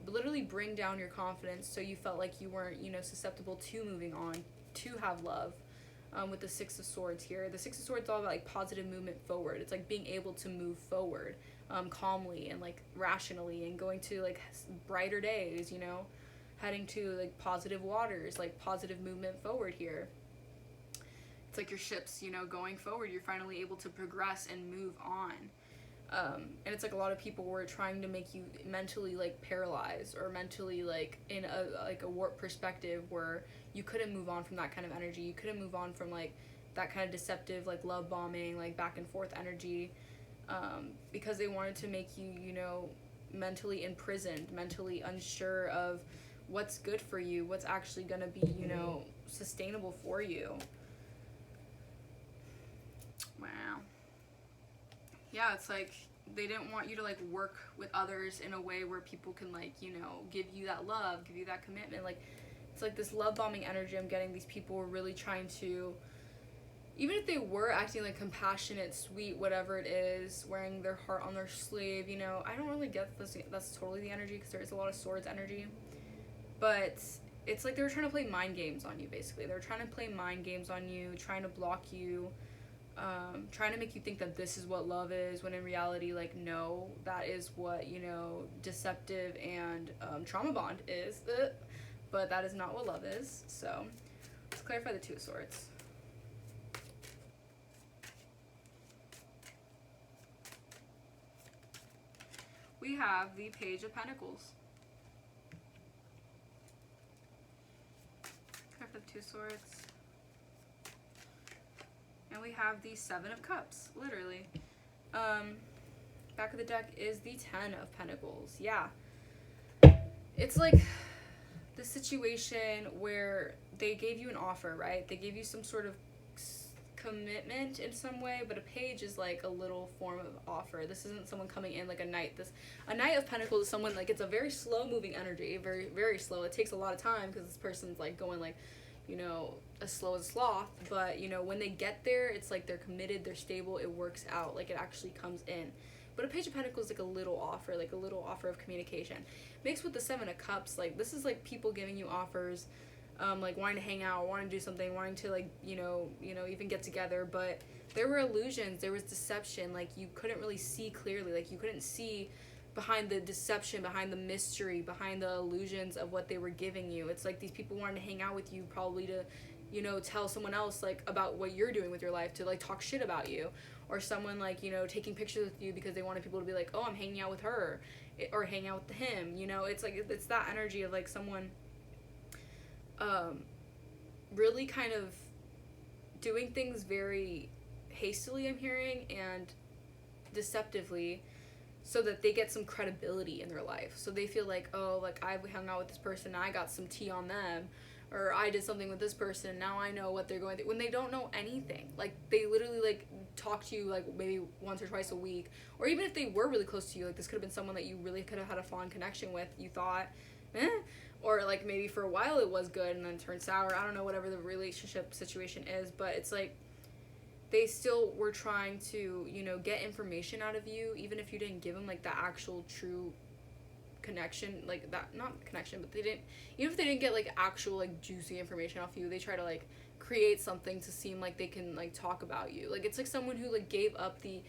literally bring down your confidence, so you felt like you weren't, you know, susceptible to moving on, to have love. With the Six of Swords here. The Six of Swords is all about like positive movement forward. It's like being able to move forward calmly and like rationally, and going to like brighter days, you know, heading to like positive waters, like positive movement forward here. It's like your ship's, you know, going forward. You're finally able to progress and move on. And it's like a lot of people were trying to make you mentally like paralyzed, or mentally like in a warped perspective where you couldn't move on from that kind of energy. You couldn't move on from like that kind of deceptive like love bombing, like back and forth energy, because they wanted to make you, you know, mentally imprisoned, mentally unsure of what's good for you, what's actually gonna be, you know, sustainable for you. Wow. Yeah, it's like they didn't want you to like work with others in a way where people can like, you know, give you that love, give you that commitment. Like, it's like this love bombing energy I'm getting. These people were really trying to even if they were acting like compassionate, sweet, whatever it is, wearing their heart on their sleeve, you know, I don't really get this. That's totally the energy, because there is a lot of swords energy. But it's like they were trying to play mind games on you, basically. They were trying to play mind games on you, trying to block you, trying to make you think that this is what love is, when in reality, like, no, that is what, you know, deceptive and trauma bond is. But that is not what love is. So let's clarify the Two of Swords. We have the Page of Pentacles. Clarify the Two of Swords. And we have the Seven of Cups, literally. Back of the deck is the Ten of Pentacles. Yeah. It's like the situation where they gave you an offer, right? They gave you some sort of commitment in some way, but a page is like a little form of offer. This isn't someone coming in like a knight. A Knight of Pentacles is someone, like, it's a very slow moving energy, very, very slow. It takes a lot of time because this person's like going like, you know, as slow as sloth, but, you know, when they get there, it's like they're committed, they're stable, it works out, like it actually comes in. But a Page of Pentacles is like a little offer of communication. Mixed with the Seven of Cups, like, this is like people giving you offers, like wanting to hang out, wanting to do something, wanting to, like, you know, even get together, but there were illusions, there was deception, like you couldn't really see clearly, like you couldn't see behind the deception, behind the mystery, behind the illusions of what they were giving you. It's like these people wanted to hang out with you, probably to, you know, tell someone else, like, about what you're doing with your life, to, like, talk shit about you. Or someone, like, you know, taking pictures with you because they wanted people to be like, oh, I'm hanging out with her, or hanging out with him, you know. It's like, it's that energy of, like, someone really kind of doing things very hastily, I'm hearing, and deceptively, so that they get some credibility in their life. So they feel like, oh, like, I hung out with this person, I got some tea on them, or I did something with this person, now I know what they're going through, when they don't know anything. Like, they literally, like, talk to you, like, maybe once or twice a week, or even if they were really close to you, like, this could have been someone that you really could have had a fond connection with, you thought, or, like, maybe for a while it was good and then turned sour, I don't know, whatever the relationship situation is, but it's like, they still were trying to, you know, get information out of you, even if you didn't give them, like, the actual true connection, like, that, not connection, but they didn't, even if they didn't get, like, actual, like, juicy information off you, they try to, like, create something to seem like they can, like, talk about you. Like, it's like someone who, like, gave up the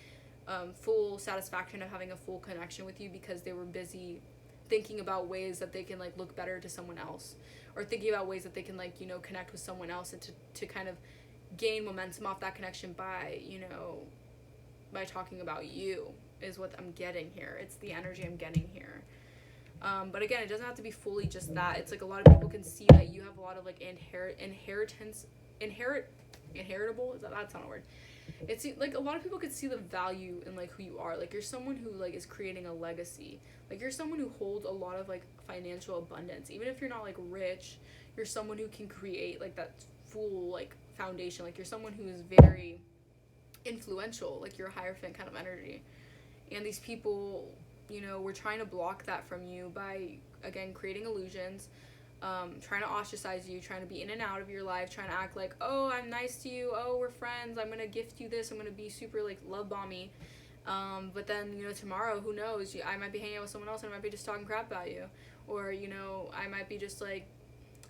full satisfaction of having a full connection with you because they were busy thinking about ways that they can, like, look better to someone else, or thinking about ways that they can, like, you know, connect with someone else, and to kind of gain momentum off that connection by, you know, by talking about you, is what I'm getting here. It's the energy I'm getting here. But again, it doesn't have to be fully just that. It's like a lot of people can see that you have a lot of, like, inheritable, is that's not a word. It's like a lot of people could see the value in, like, who you are. Like, you're someone who, like, is creating a legacy. Like, you're someone who holds a lot of, like, financial abundance. Even if you're not, like, rich, you're someone who can create, like, that full, like, foundation. Like, you're someone who is very influential. Like, you're a Hierophant kind of energy. And these people, you know, we're trying to block that from you by, again, creating illusions, trying to ostracize you, trying to be in and out of your life, trying to act like, oh, I'm nice to you, oh, we're friends, I'm going to gift you this, I'm going to be super, like, love bomby, but then, you know, tomorrow, who knows, I might be hanging out with someone else, and I might be just talking crap about you, or, you know, I might be just, like,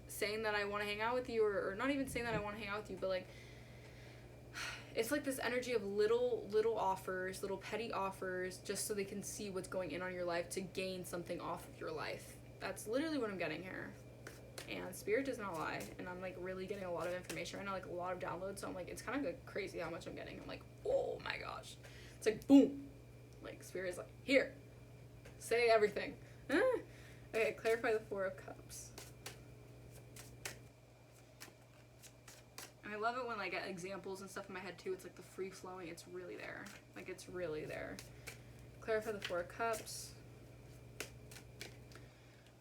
saying that I want to hang out with you, or not even saying that I want to hang out with you, but, like, it's like this energy of little offers, little petty offers, just so they can see what's going in on your life to gain something off of your life. That's literally what I'm getting here. And Spirit does not lie, and I'm, like, really getting a lot of information right now, like, a lot of downloads, so I'm like, it's kind of, like, crazy how much I'm getting. I'm like, oh my gosh. It's like, boom. Like, Spirit is like, here. Say everything. Okay, clarify the Four of Cups. And I love it when, like, I get examples and stuff in my head, too. It's, like, the free-flowing. It's really there. Like, it's really there. Clarify the Four of Cups.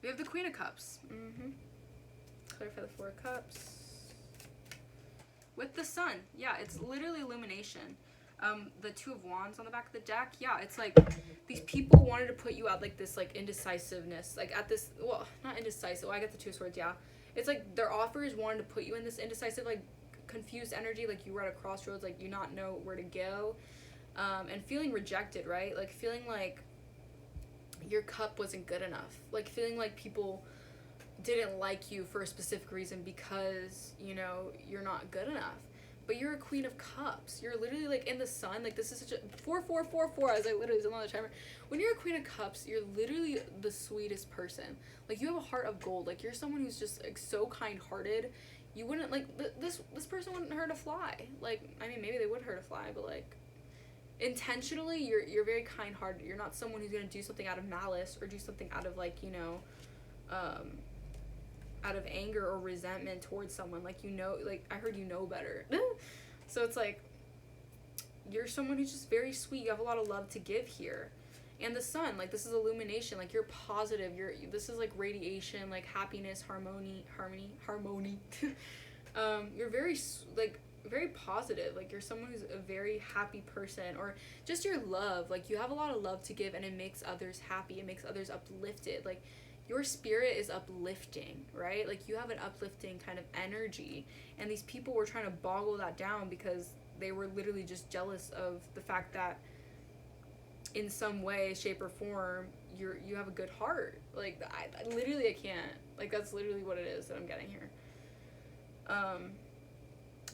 We have the Queen of Cups. Clarify the Four of Cups. With the Sun. Yeah, it's literally illumination. The Two of Wands on the back of the deck. Yeah, it's like these people wanted to put you out, like, this, like, indecisiveness. Like, at this, well, not indecisive. Well, I get the Two of Swords, yeah. It's like their offers wanted to put you in this indecisive, like, confused energy, like you were at a crossroads, like you not know where to go, and feeling rejected, right? Like feeling like your cup wasn't good enough, like feeling like people didn't like you for a specific reason because, you know, you're not good enough. But you're a queen of cups. You're literally like in the sun. Like this is such a 4 as I literally was on the timer. When you're a queen of cups, you're literally the sweetest person. Like you have a heart of gold. Like you're someone who's just like so kind-hearted. You wouldn't like this person wouldn't hurt a fly. Like I mean maybe they would hurt a fly, but like intentionally you're very kind-hearted. You're not someone who's gonna do something out of malice or do something out of like, you know, out of anger or resentment towards someone. Like, you know, like I heard you know better. So it's like you're someone who's just very sweet. You have a lot of love to give here. And the sun, like this is illumination, like you're positive, this is like radiation, like happiness, harmony. You're very like very positive. Like you're someone who's a very happy person, or just your love, like you have a lot of love to give, and it makes others happy, it makes others uplifted. Like your spirit is uplifting, right? Like you have an uplifting kind of energy, and these people were trying to boggle that down because they were literally just jealous of the fact that in some way, shape, or form you have a good heart. Like I literally, I can't, like that's literally what it is that I'm getting here.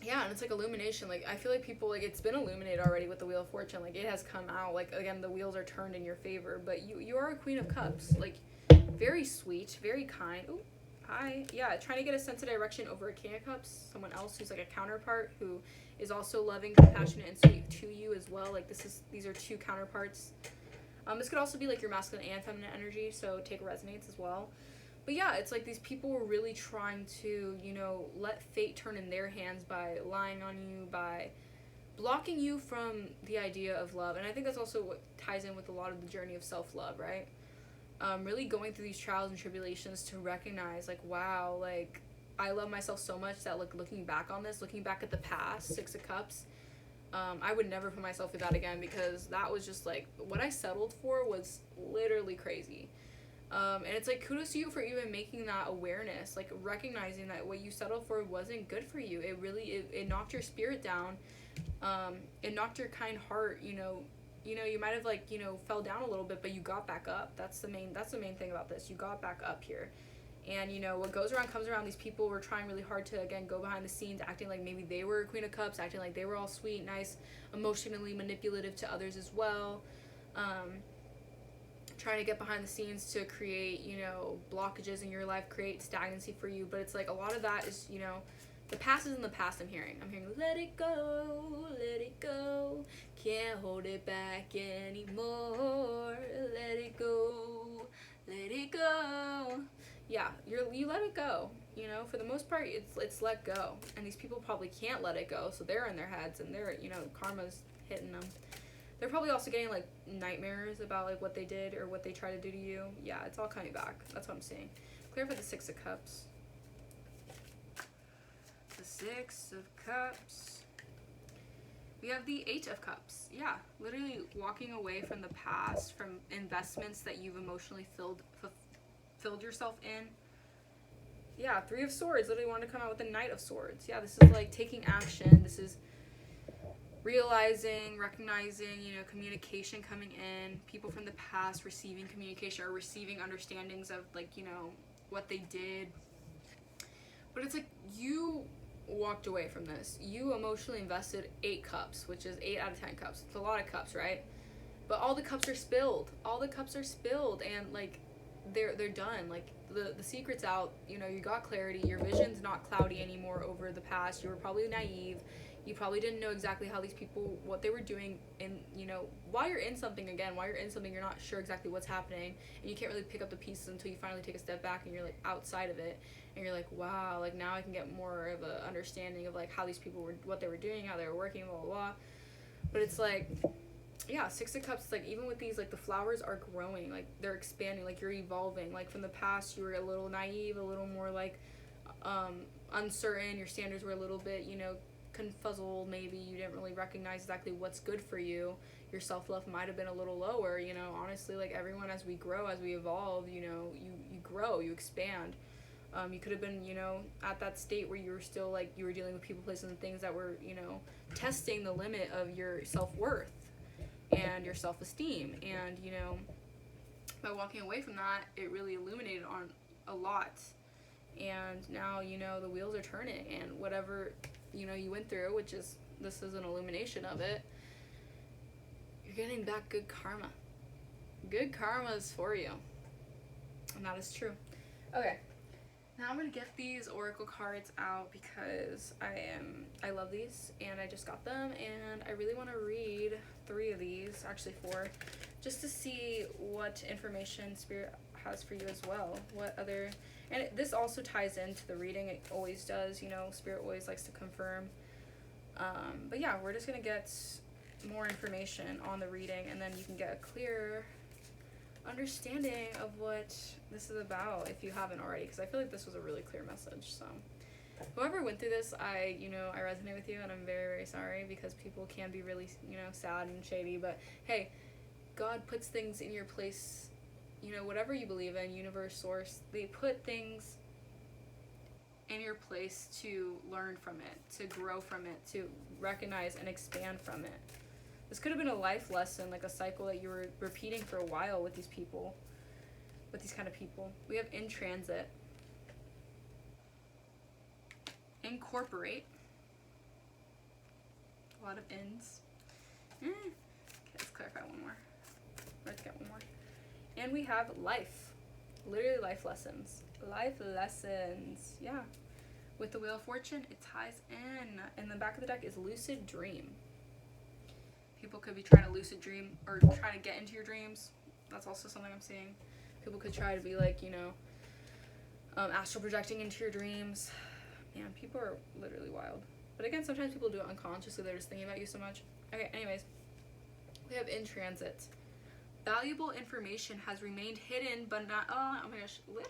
Yeah, and it's like illumination. Like I feel like people, like it's been illuminated already with the Wheel of Fortune. Like it has come out, like again the wheels are turned in your favor, but you are a queen of cups. Like very sweet, very kind. Ooh, hi. Yeah, trying to get a sense of direction over a King of Cups, someone else who's like a counterpart who is also loving, compassionate, and sweet to you as well. Like these are two counterparts. This could also be like your masculine and feminine energy, so take resonates as well. But yeah, it's like these people were really trying to, you know, let fate turn in their hands by lying on you, by blocking you from the idea of love. And I think that's also what ties in with a lot of the journey of self-love, right? Really going through these trials and tribulations to recognize, like, wow, like, I love myself so much that, like, looking back on this, looking back at the past, 6 of Cups, I would never put myself through that again, because that was just, like, what I settled for was literally crazy. And it's, like, kudos to you for even making that awareness, like, recognizing that what you settled for wasn't good for you. It really, it knocked your spirit down. It knocked your kind heart, you know, you might have, like, you know, fell down a little bit, but you got back up. That's the main thing about this. You got back up here. And, you know, what goes around comes around. These people were trying really hard to, again, go behind the scenes, acting like maybe they were a Queen of Cups, acting like they were all sweet, nice, emotionally manipulative to others as well. Trying to get behind the scenes to create, you know, blockages in your life, create stagnancy for you. But it's like a lot of that is, you know, the past is in the past. I'm hearing, let it go, can't hold it back anymore, let it go. Yeah, you let it go, you know, for the most part, it's let go. And these people probably can't let it go, so they're in their heads, and they're, you know, karma's hitting them. They're probably also getting, like, nightmares about, like, what they did or what they try to do to you. Yeah, it's all coming back. That's what I'm seeing. Clarify the 6 of Cups. The 6 of Cups. We have the 8 of Cups. Yeah, literally walking away from the past, from investments that you've emotionally filled yourself in. Yeah, 3 of Swords. Literally wanted to come out with the Knight of Swords. Yeah, this is like taking action. This is realizing, recognizing, you know, communication coming in, people from the past receiving communication or receiving understandings of, like, you know, what they did. But it's like you walked away from this. You emotionally invested 8 cups, which is 8 out of 10 cups. It's a lot of cups, right? But all the cups are spilled. All the cups are spilled, and, like, they're done. Like, the secret's out. You know, you got clarity. Your vision's not cloudy anymore over the past. You were probably naive. You probably didn't know exactly how these people, what they were doing, and, you know, while you're in something, you're not sure exactly what's happening, and you can't really pick up the pieces until you finally take a step back and you're, like, outside of it, and you're like, wow, like, now I can get more of a understanding of, like, how these people were, what they were doing, how they were working, blah, blah, blah. But it's like, yeah, 6 of Cups, like, even with these, like, the flowers are growing, like, they're expanding, like, you're evolving. Like, from the past, you were a little naive, a little more, like, uncertain, your standards were a little bit, you know, confuzzled, maybe you didn't really recognize exactly what's good for you. Your self-love might have been a little lower, you know, honestly, like, everyone, as we grow, as we evolve, you know, you grow, you expand. You could have been, you know, at that state where you were still like, you were dealing with people, places, and things that were, you know, testing the limit of your self-worth and your self-esteem. And, you know, by walking away from that, it really illuminated on a lot. And now, you know, the wheels are turning, and whatever, you know, you went through, which is, this is an illumination of it, you're getting back good karma. Good karma is for you. And that is true. Okay. Now I'm going to get these oracle cards out because I love these, and I just got them, and I really want to read 3 of these, actually 4, just to see what information Spirit has for you as well. What other, and this also ties into the reading. It always does, you know, Spirit always likes to confirm. But yeah, we're just going to get more information on the reading, and then you can get a clear understanding of what this is about if you haven't already, because I feel like this was a really clear message. So whoever went through this, I resonate with you, and I'm very, very sorry, because people can be really, you know, sad and shady, but hey, God puts things in your place, you know, whatever you believe in, universe, source, they put things in your place to learn from it, to grow from it, to recognize and expand from it. This could have been a life lesson, like a cycle that you were repeating for a while with these people, with these kind of people. We have in transit, incorporate, a lot of ins. Okay, let's clarify one more. Let's get one more. And we have life, literally life lessons. Life lessons, yeah. With the Wheel of Fortune, it ties in. And the back of the deck is lucid dream. People could be trying to lucid dream or trying to get into your dreams. That's also something I'm seeing. People could try to be like, you know, astral projecting into your dreams. Man, people are literally wild. But again, sometimes people do it unconsciously. They're just thinking about you so much. Okay, anyways. We have in transit. Valuable information has remained hidden, but not, oh my gosh, literally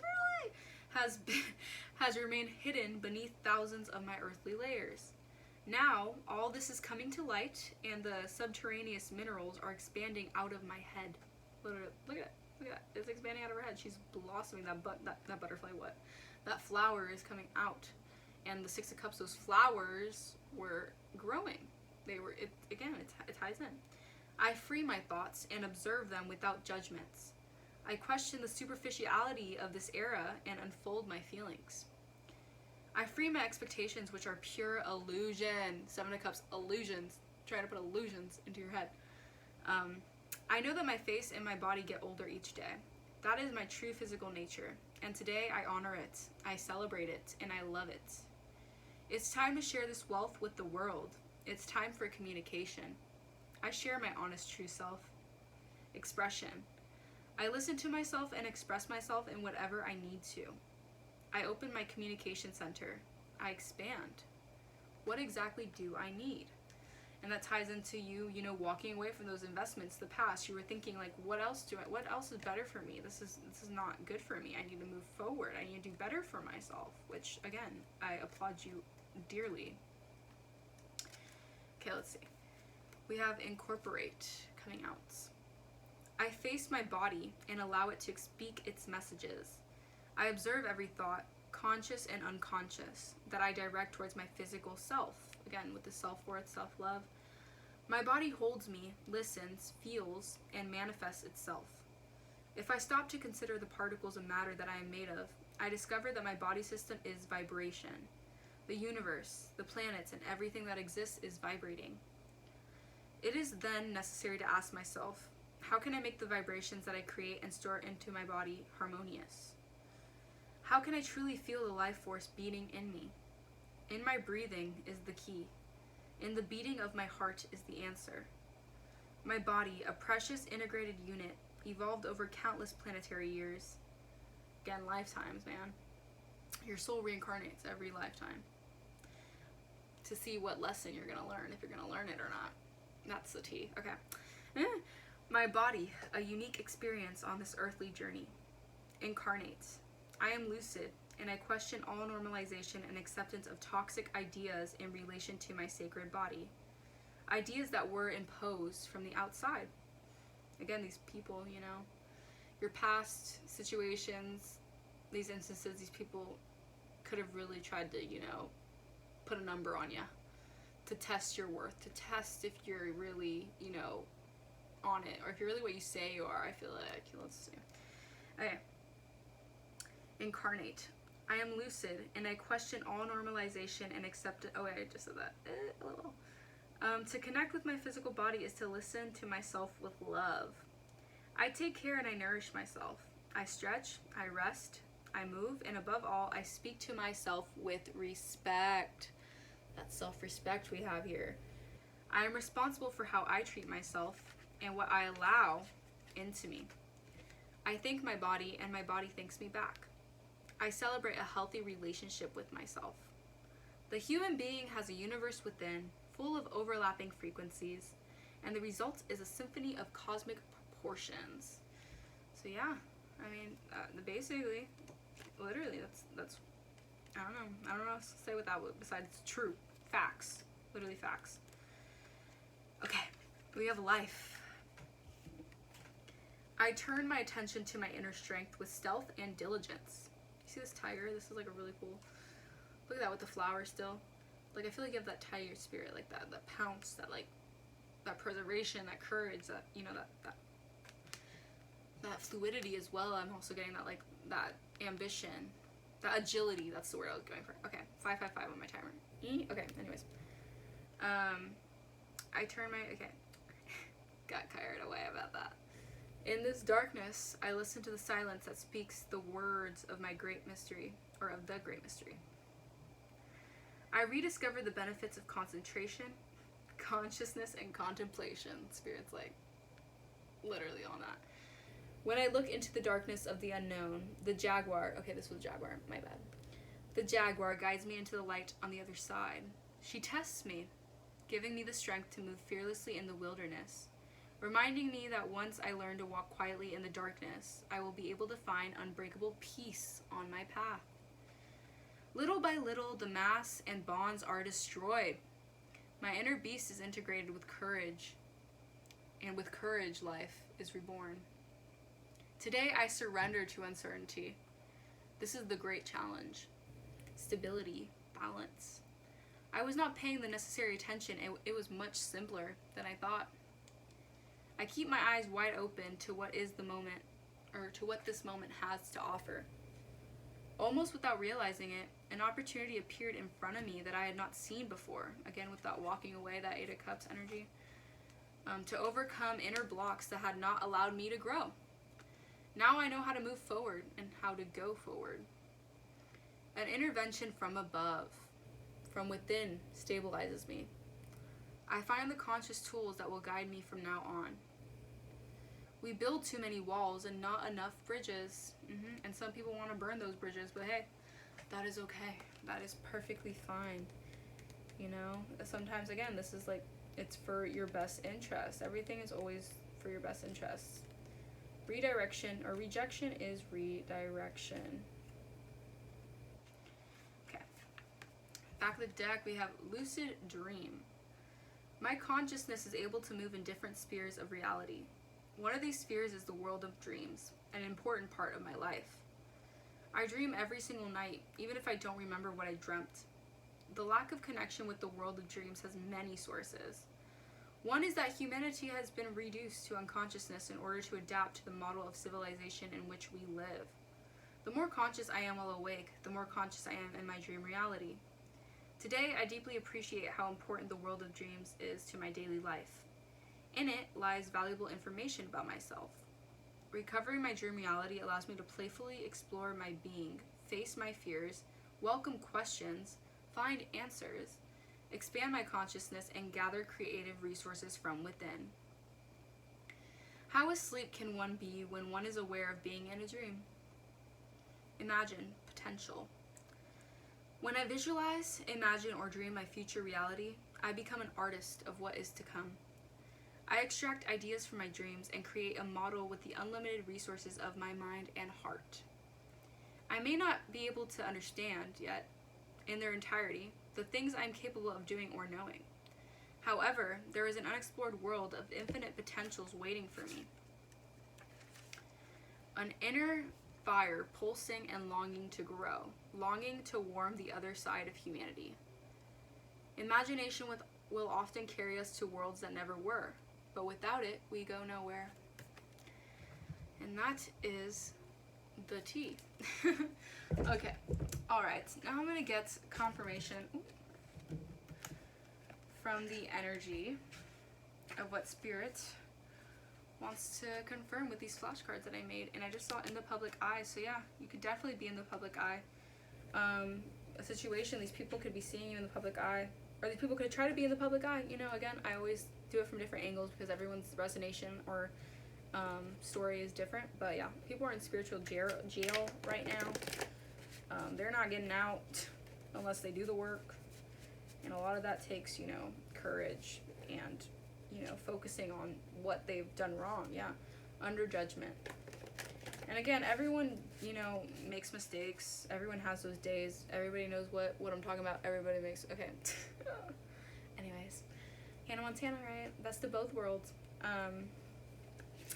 has remained hidden beneath thousands of my earthly layers. Now, all this is coming to light, and the subterraneous minerals are expanding out of my head. Literally, look at it. Look at that. It's expanding out of her head. She's blossoming. That butterfly, what? That flower is coming out. And the 6 of Cups, those flowers were growing. They were, it ties in. I free my thoughts and observe them without judgments. I question the superficiality of this era and unfold my feelings. I free my expectations, which are pure illusion. 7 of Cups, illusions. Trying to put illusions into your head. I know that my face and my body get older each day. That is my true physical nature. And today I honor it, I celebrate it, and I love it. It's time to share this wealth with the world. It's time for communication. I share my honest true self. Expression. I listen to myself and express myself in whatever I need to. I open my communication center. I expand. What exactly do I need? And that ties into you, you know, walking away from those investments, the past. You were thinking like, what else is better for me? This is not good for me. I need to move forward. I need to do better for myself, which again, I applaud you dearly. Okay, let's see. We have incorporate coming out. I face my body and allow it to speak its messages. I observe every thought, conscious and unconscious, that I direct towards my physical self. Again, with the self-worth, self-love. My body holds me, listens, feels, and manifests itself. If I stop to consider the particles of matter that I am made of, I discover that my body system is vibration. The universe, the planets, and everything that exists is vibrating. It is then necessary to ask myself, how can I make the vibrations that I create and store into my body harmonious? How can I truly feel the life force beating in me? In my breathing is the key. In the beating of my heart is the answer. My body, a precious integrated unit, evolved over countless planetary years. Again, lifetimes, man. Your soul reincarnates every lifetime to see what lesson you're going to learn, if you're going to learn it or not. That's the tea. Okay. My body, a unique experience on this earthly journey, incarnates. I am lucid, and I question all normalization and acceptance of toxic ideas in relation to my sacred body. Ideas that were imposed from the outside. Again, these people, you know, your past situations, these instances, these people could have really tried to, you know, put a number on you to test your worth, to test if you're really, you know, on it, or if you're really what you say you are. I feel like, let's see. Okay. Incarnate. I am lucid, and I question all normalization and accept it. Oh wait, I just said that. A little. To connect with my physical body is to listen to myself with love. I take care and I nourish myself. I stretch, I rest, I move, and above all, I speak to myself with respect. That's self-respect we have here. I am responsible for how I treat myself and what I allow into me. I thank my body, and my body thanks me back. I celebrate a healthy relationship with myself. The human being has a universe within, full of overlapping frequencies, and the result is a symphony of cosmic proportions. So yeah, I mean, basically, literally, that's I don't know what else to say with that besides true facts, literally facts. Okay, we have life. I turn my attention to my inner strength with stealth and diligence. You see this tiger? This is like a really cool. Look at that with the flower still. Like, I feel like you have that tiger spirit, like that pounce, that like that preservation, that courage, that, you know, that fluidity as well. I'm also getting that, like, that ambition, that agility. That's the word I was going for. Okay, 555 on my timer. Okay, anyways. I turn my, okay. Got carried away about that. In this darkness, I listen to the silence that speaks the words of my great mystery, or of the great mystery. I rediscover the benefits of concentration, consciousness, and contemplation. Spirit's like literally on that. When I look into the darkness of the unknown, the Jaguar, okay, this was Jaguar, my bad. The Jaguar guides me into the light on the other side. She tests me, giving me the strength to move fearlessly in the wilderness, reminding me that once I learn to walk quietly in the darkness, I will be able to find unbreakable peace on my path. Little by little, the mass and bonds are destroyed. My inner beast is integrated with courage, and with courage, life is reborn. Today, I surrender to uncertainty. This is the great challenge. Stability, balance. I was not paying the necessary attention, and it was much simpler than I thought. I keep my eyes wide open to what is the moment, or to what this moment has to offer. Almost without realizing it, an opportunity appeared in front of me that I had not seen before. Again, with that walking away, that Eight of Cups energy. To overcome inner blocks that had not allowed me to grow. Now I know how to move forward and how to go forward. An intervention from above, from within, stabilizes me. I find the conscious tools that will guide me from now on. We build too many walls and not enough bridges. And some people want to burn those bridges, but hey, that is okay. That is perfectly fine. You know, sometimes, again, this is like, it's for your best interest. Everything is always for your best interests. Redirection or rejection is redirection. Okay. Back of the deck, we have lucid dream. My consciousness is able to move in different spheres of reality. One of these spheres is the world of dreams, an important part of my life. I dream every single night, even if I don't remember what I dreamt. The lack of connection with the world of dreams has many sources. One is that humanity has been reduced to unconsciousness in order to adapt to the model of civilization in which we live. The more conscious I am while awake, the more conscious I am in my dream reality. Today, I deeply appreciate how important the world of dreams is to my daily life. In it lies valuable information about myself. Recovering my dream reality allows me to playfully explore my being, face my fears, welcome questions, find answers, expand my consciousness, and gather creative resources from within. How asleep can one be when one is aware of being in a dream? Imagine potential. When I visualize, imagine, or dream my future reality, I become an artist of what is to come. I extract ideas from my dreams and create a model with the unlimited resources of my mind and heart. I may not be able to understand yet, in their entirety, the things I am capable of doing or knowing. However, there is an unexplored world of infinite potentials waiting for me. An inner fire, pulsing and longing to grow, longing to warm the other side of humanity. Imagination will often carry us to worlds that never were, but without it, we go nowhere. And that is the tea. Okay, alright, now I'm going to get confirmation from the energy of what Spirit wants to confirm with these flashcards that I made. And I just saw in the public eye, so yeah, you could definitely be in the public eye. A situation, these people could be seeing you in the public eye, or these people could try to be in the public eye. You know, again, I always do it from different angles because everyone's resonation or story is different. But yeah, people are in spiritual jail right now. They're not getting out unless they do the work, and a lot of that takes, you know, courage and, you know, focusing on what they've done wrong. Yeah, under judgment. And again, everyone, you know, makes mistakes. Everyone has those days. Everybody knows what I'm talking about. Everybody makes, okay. Anyways, Hannah Montana, right? Best of both worlds.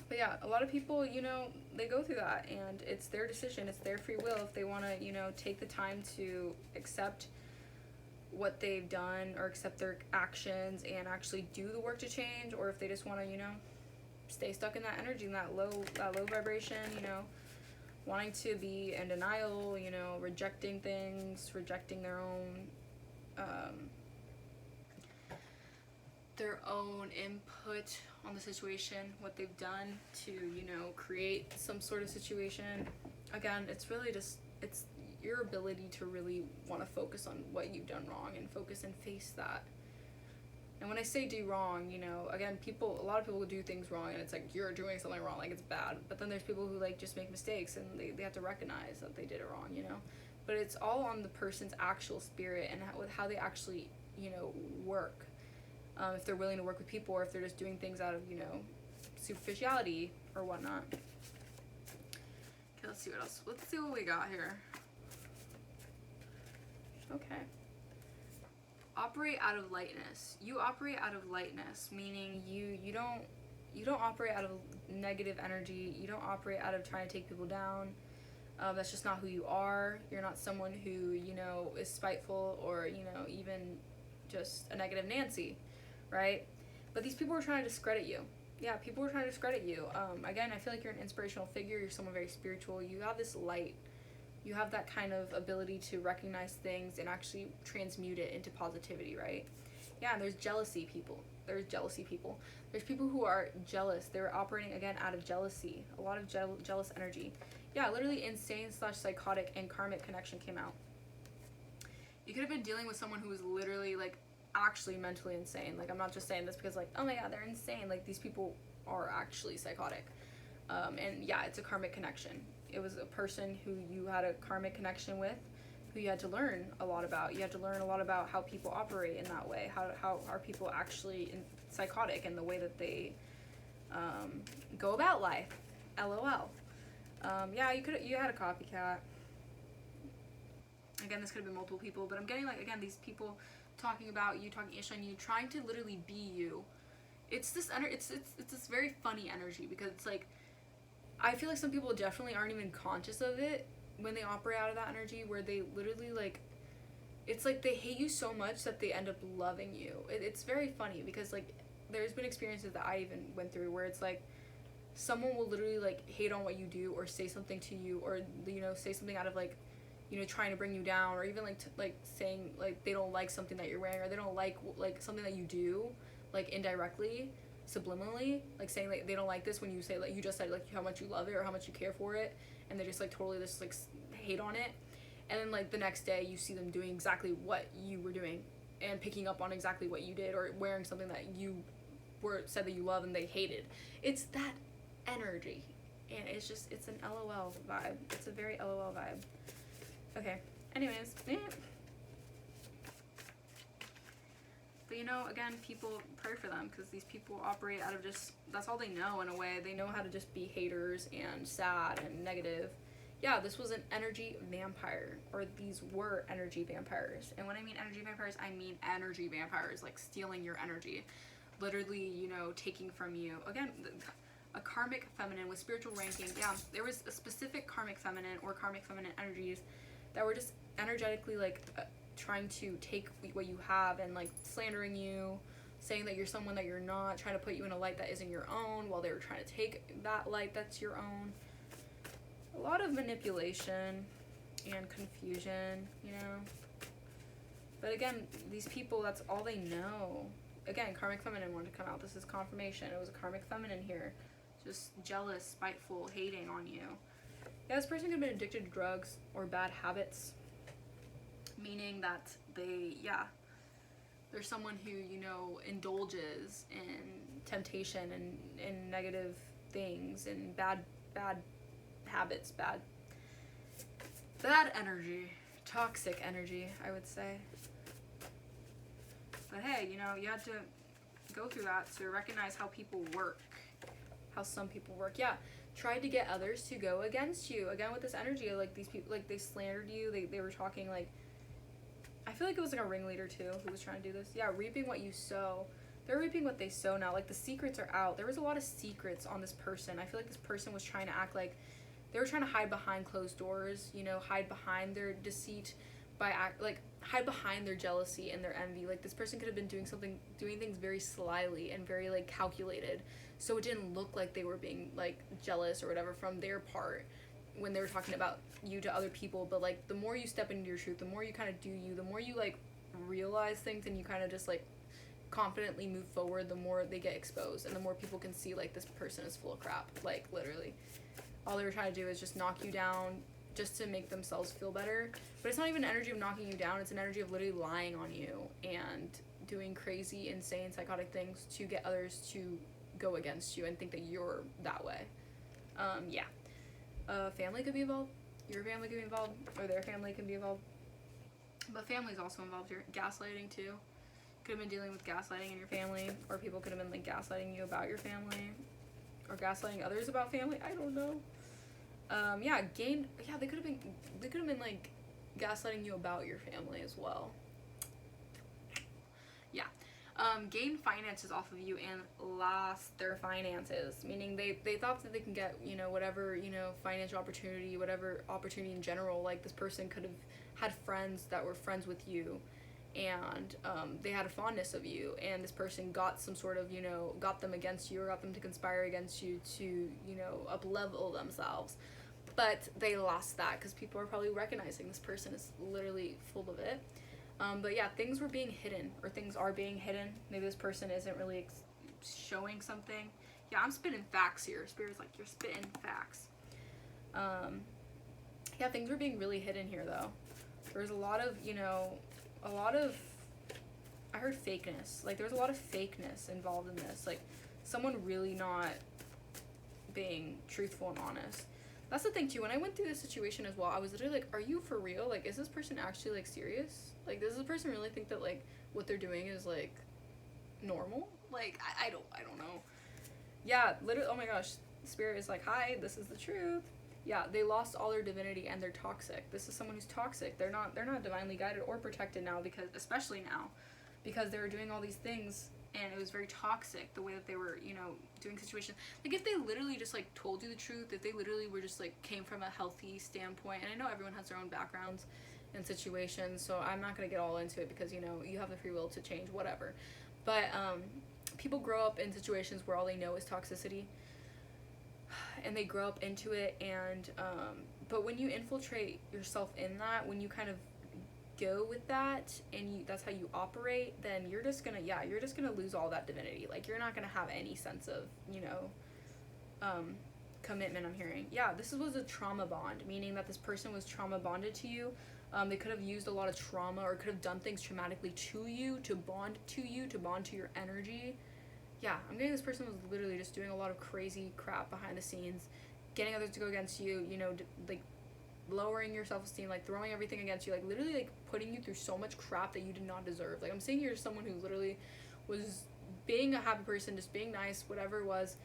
But yeah, a lot of people, you know, they go through that, and it's their decision. It's their free will if they want to, you know, take the time to accept what they've done or accept their actions and actually do the work to change, or if they just want to, you know, stay stuck in that energy, in that low vibration, you know, wanting to be in denial, you know, rejecting things, rejecting their own input on the situation, what they've done to, you know, create some sort of situation. Again, it's really just, it's your ability to really want to focus on what you've done wrong and focus and face that. And when I say do wrong, you know, again, a lot of people do things wrong, and it's like, you're doing something wrong, like it's bad. But then there's people who like just make mistakes, and they have to recognize that they did it wrong, you know. But it's all on the person's actual spirit and how they actually, you know, work. If they're willing to work with people, or if they're just doing things out of, you know, superficiality or whatnot. Okay, let's see what else. Let's see what we got here. Okay. Operate out of lightness. You operate out of lightness, meaning you don't operate out of negative energy. You don't operate out of trying to take people down. That's just not who you are. You're not someone who, you know, is spiteful or, you know, even just a negative Nancy, right? But these people were trying to discredit you. Yeah, people were trying to discredit you. Again, I feel like you're an inspirational figure. You're someone very spiritual. You have this light. You have that kind of ability to recognize things and actually transmute it into positivity, right? Yeah, and there's jealousy people. There's people who are jealous. They're operating, again, out of jealousy. A lot of jealous energy. Yeah, literally insane/psychotic and karmic connection came out. You could have been dealing with someone who was literally, like, actually mentally insane. Like, I'm not just saying this because, like, oh my god, they're insane. Like, these people are actually psychotic. And yeah, it's a karmic connection. It was a person who you had a karmic connection with, who you had to learn a lot about. You had to learn a lot about how people operate in that way. How are people actually psychotic in the way that they go about life. LOL. Yeah, you had a copycat. Again, this could have been multiple people, but I'm getting, like, again, these people talking about you, talking ish on you, trying to literally be you. It's this it's this very funny energy, because it's like, I feel like some people definitely aren't even conscious of it when they operate out of that energy, where they literally, like, it's like they hate you so much that they end up loving you. It's very funny, because, like, there's been experiences that I even went through where it's like someone will literally, like, hate on what you do, or say something to you, or, you know, say something out of, like, you know, trying to bring you down, or even like saying, like, they don't like something that you're wearing, or they don't like something that you do, like, indirectly, subliminally, like saying, like, they don't like this when you say, like, you just said, like, how much you love it or how much you care for it, and they just, like, totally just, like, hate on it. And then, like, the next day you see them doing exactly what you were doing and picking up on exactly what you did, or wearing something that you said that you love and they hated. It's that energy, and it's an LOL vibe. It's a very LOL vibe. Okay, anyways, But, you know, again, people pray for them, because these people operate out of just, that's all they know in a way. They know how to just be haters and sad and negative. Yeah, this was an energy vampire, or these were energy vampires. And when I mean energy vampires, I mean energy vampires, like stealing your energy. Literally, you know, taking from you. Again, a karmic feminine with spiritual ranking. Yeah, there was a specific karmic feminine or karmic feminine energies that were just energetically like trying to take what you have and like slandering you, saying that you're someone that you're not, trying to put you in a light that isn't your own while they were trying to take that light that's your own. A lot of manipulation and confusion, you know. But again, these people, that's all they know. Again, karmic feminine wanted to come out. This is confirmation. It was a karmic feminine here. Just jealous, spiteful, hating on you. Yeah, this person could have been addicted to drugs or bad habits. Meaning that they're someone who, you know, indulges in temptation and in negative things and bad habits, bad energy, toxic energy, I would say. But hey, you know, you had to go through that to recognize how people work, how some people work. Yeah, tried to get others to go against you. Again, with this energy, like these people, like they slandered you. They were talking like, I feel like it was like a ringleader too who was trying to do this. Yeah, reaping what you sow. They're reaping what they sow now. Like the secrets are out. There was a lot of secrets on this person. I feel like this person was trying to act like they were trying to hide behind closed doors, you know, hide behind their deceit, hide behind their jealousy and their envy. Like this person could have been doing things very slyly and very like calculated, so it didn't look like they were being like jealous or whatever from their part when they were talking about you to other people. But like the more you step into your truth, the more you kind of do you, the more you like realize things and you kind of just like confidently move forward, the more they get exposed and the more people can see like this person is full of crap. Like literally all they were trying to do is just knock you down just to make themselves feel better. But it's not even an energy of knocking you down, it's an energy of literally lying on you and doing crazy, insane, psychotic things to get others to go against you and think that you're that way. Family could be involved, your family could be involved, or their family can be involved. But family's also involved here. Gaslighting too. Could have been dealing with gaslighting in your family, or people could have been like gaslighting you about your family, or gaslighting others about family. I don't know. They could have been like gaslighting you about your family as well. Yeah. Gain finances off of you and lost their finances, meaning they thought that they can get, you know, whatever, you know, financial opportunity, whatever opportunity in general. Like this person could have had friends that were friends with you, and they had a fondness of you, and this person got some sort of, you know, got them against you or got them to conspire against you to, you know, up-level themselves. But they lost that because people are probably recognizing this person is literally full of it. But yeah, things were being hidden, or things are being hidden. Maybe this person isn't really showing something. Yeah, I'm spitting facts here. Spirit's like, you're spitting facts. Yeah, things were being really hidden here though. There was a lot of, you know, I heard fakeness. Like there was a lot of fakeness involved in this. Like someone really not being truthful and honest. That's the thing too, when I went through this situation as well, I was literally like, are you for real? Like, is this person actually like serious? Like, does this person really think that like what they're doing is like normal? Like, I don't know. Yeah, literally, oh my gosh, Spirit is like, hi, this is the truth. Yeah, they lost all their divinity and they're toxic. This is someone who's toxic. They're not divinely guided or protected now, because especially now, because they were doing all these things and it was very toxic the way that they were, you know, doing situations. Like if they literally just like told you the truth, if they literally were just like came from a healthy standpoint, and I know everyone has their own backgrounds and situations, so I'm not gonna get all into it because, you know, you have the free will to change whatever. But people grow up in situations where all they know is toxicity, and they grow up into it, and but when you infiltrate yourself in that, when you kind of go with that and that's how you operate, then you're just gonna lose all that divinity. Like you're not gonna have any sense of, you know, commitment. I'm hearing, yeah, this was a trauma bond, meaning that this person was trauma bonded to you. They could have used a lot of trauma, or could have done things traumatically to you to bond to your energy. Yeah, I'm getting this person was literally just doing a lot of crazy crap behind the scenes, getting others to go against you, you know, like lowering your self-esteem, like throwing everything against you, like literally like putting you through so much crap that you did not deserve. Like I'm saying, you're someone who literally was being a happy person, just being nice, whatever it was,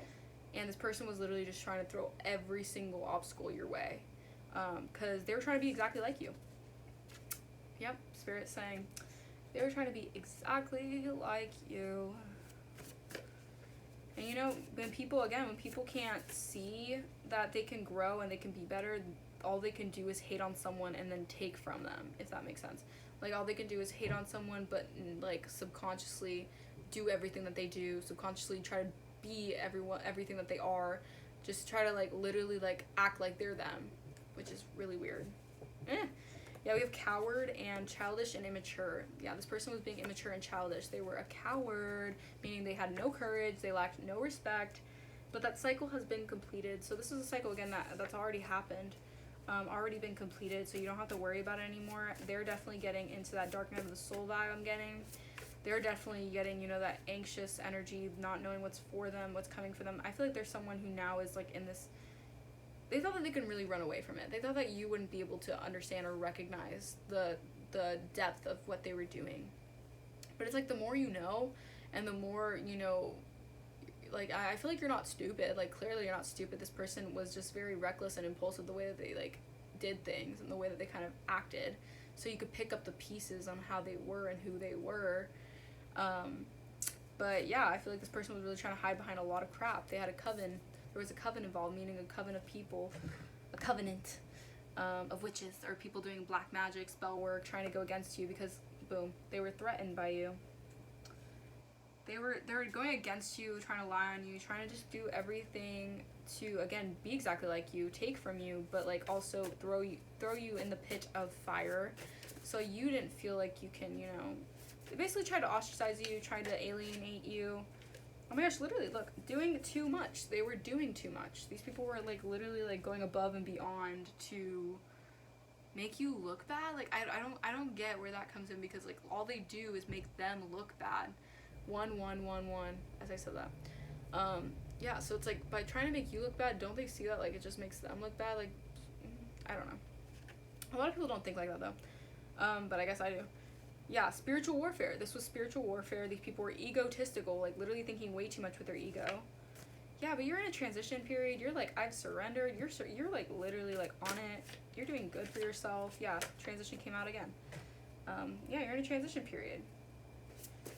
and this person was literally just trying to throw every single obstacle your way, because they were trying to be exactly like you. Yep, Spirit's saying they were trying to be exactly like you. And you know, when people can't see that they can grow and they can be better, all they can do is hate on someone and then take from them, if that makes sense. Like, all they can do is hate on someone, but like subconsciously do everything that they do, subconsciously try to be everything that they are, just try to like literally like act like they're them, which is really weird. Yeah, we have coward and childish and immature. Yeah, this person was being immature and childish. They were a coward, meaning they had no courage, they lacked no respect, but that cycle has been completed. So this is a cycle, again, that's already happened, already been completed, so you don't have to worry about it anymore. They're definitely getting into that dark night of the soul vibe I'm getting. They're definitely getting, you know, that anxious energy, not knowing what's for them, what's coming for them. I feel like there's someone who now is like in this, they thought that they couldn't really run away from it. They thought that you wouldn't be able to understand or recognize the depth of what they were doing. But it's like the more you know, and the more, you know, like, I feel like you're not stupid. Like, clearly you're not stupid. This person was just very reckless and impulsive the way that they, like, did things and the way that they kind of acted. So you could pick up the pieces on how they were and who they were. But yeah, I feel like this person was really trying to hide behind a lot of crap. They had a coven. There was a coven involved, meaning a coven of people, a covenant of witches or people doing black magic, spell work, trying to go against you because, boom, they were threatened by you. They were going against you, trying to lie on you, trying to just do everything to, again, be exactly like you, take from you, but like also throw you in the pit of fire, so you didn't feel like you can, you know, they basically tried to ostracize you, tried to alienate you. Oh my gosh, literally, look, doing too much. They were doing too much. These people were, like, literally, like, going above and beyond to make you look bad. Like, I don't get where that comes in, because, like, all they do is make them look bad. 1, 1, 1, 1, as I said that. Yeah, so it's, like, by trying to make you look bad, don't they see that, like, it just makes them look bad? Like, I don't know. A lot of people don't think like that, though. But I guess I do. Yeah, spiritual warfare. This was spiritual warfare. These people were egotistical, like literally thinking way too much with their ego. Yeah, but you're in a transition period. You're like, I've surrendered. You're like literally like on it. You're doing good for yourself. Yeah, transition came out again. Yeah, you're in a transition period. I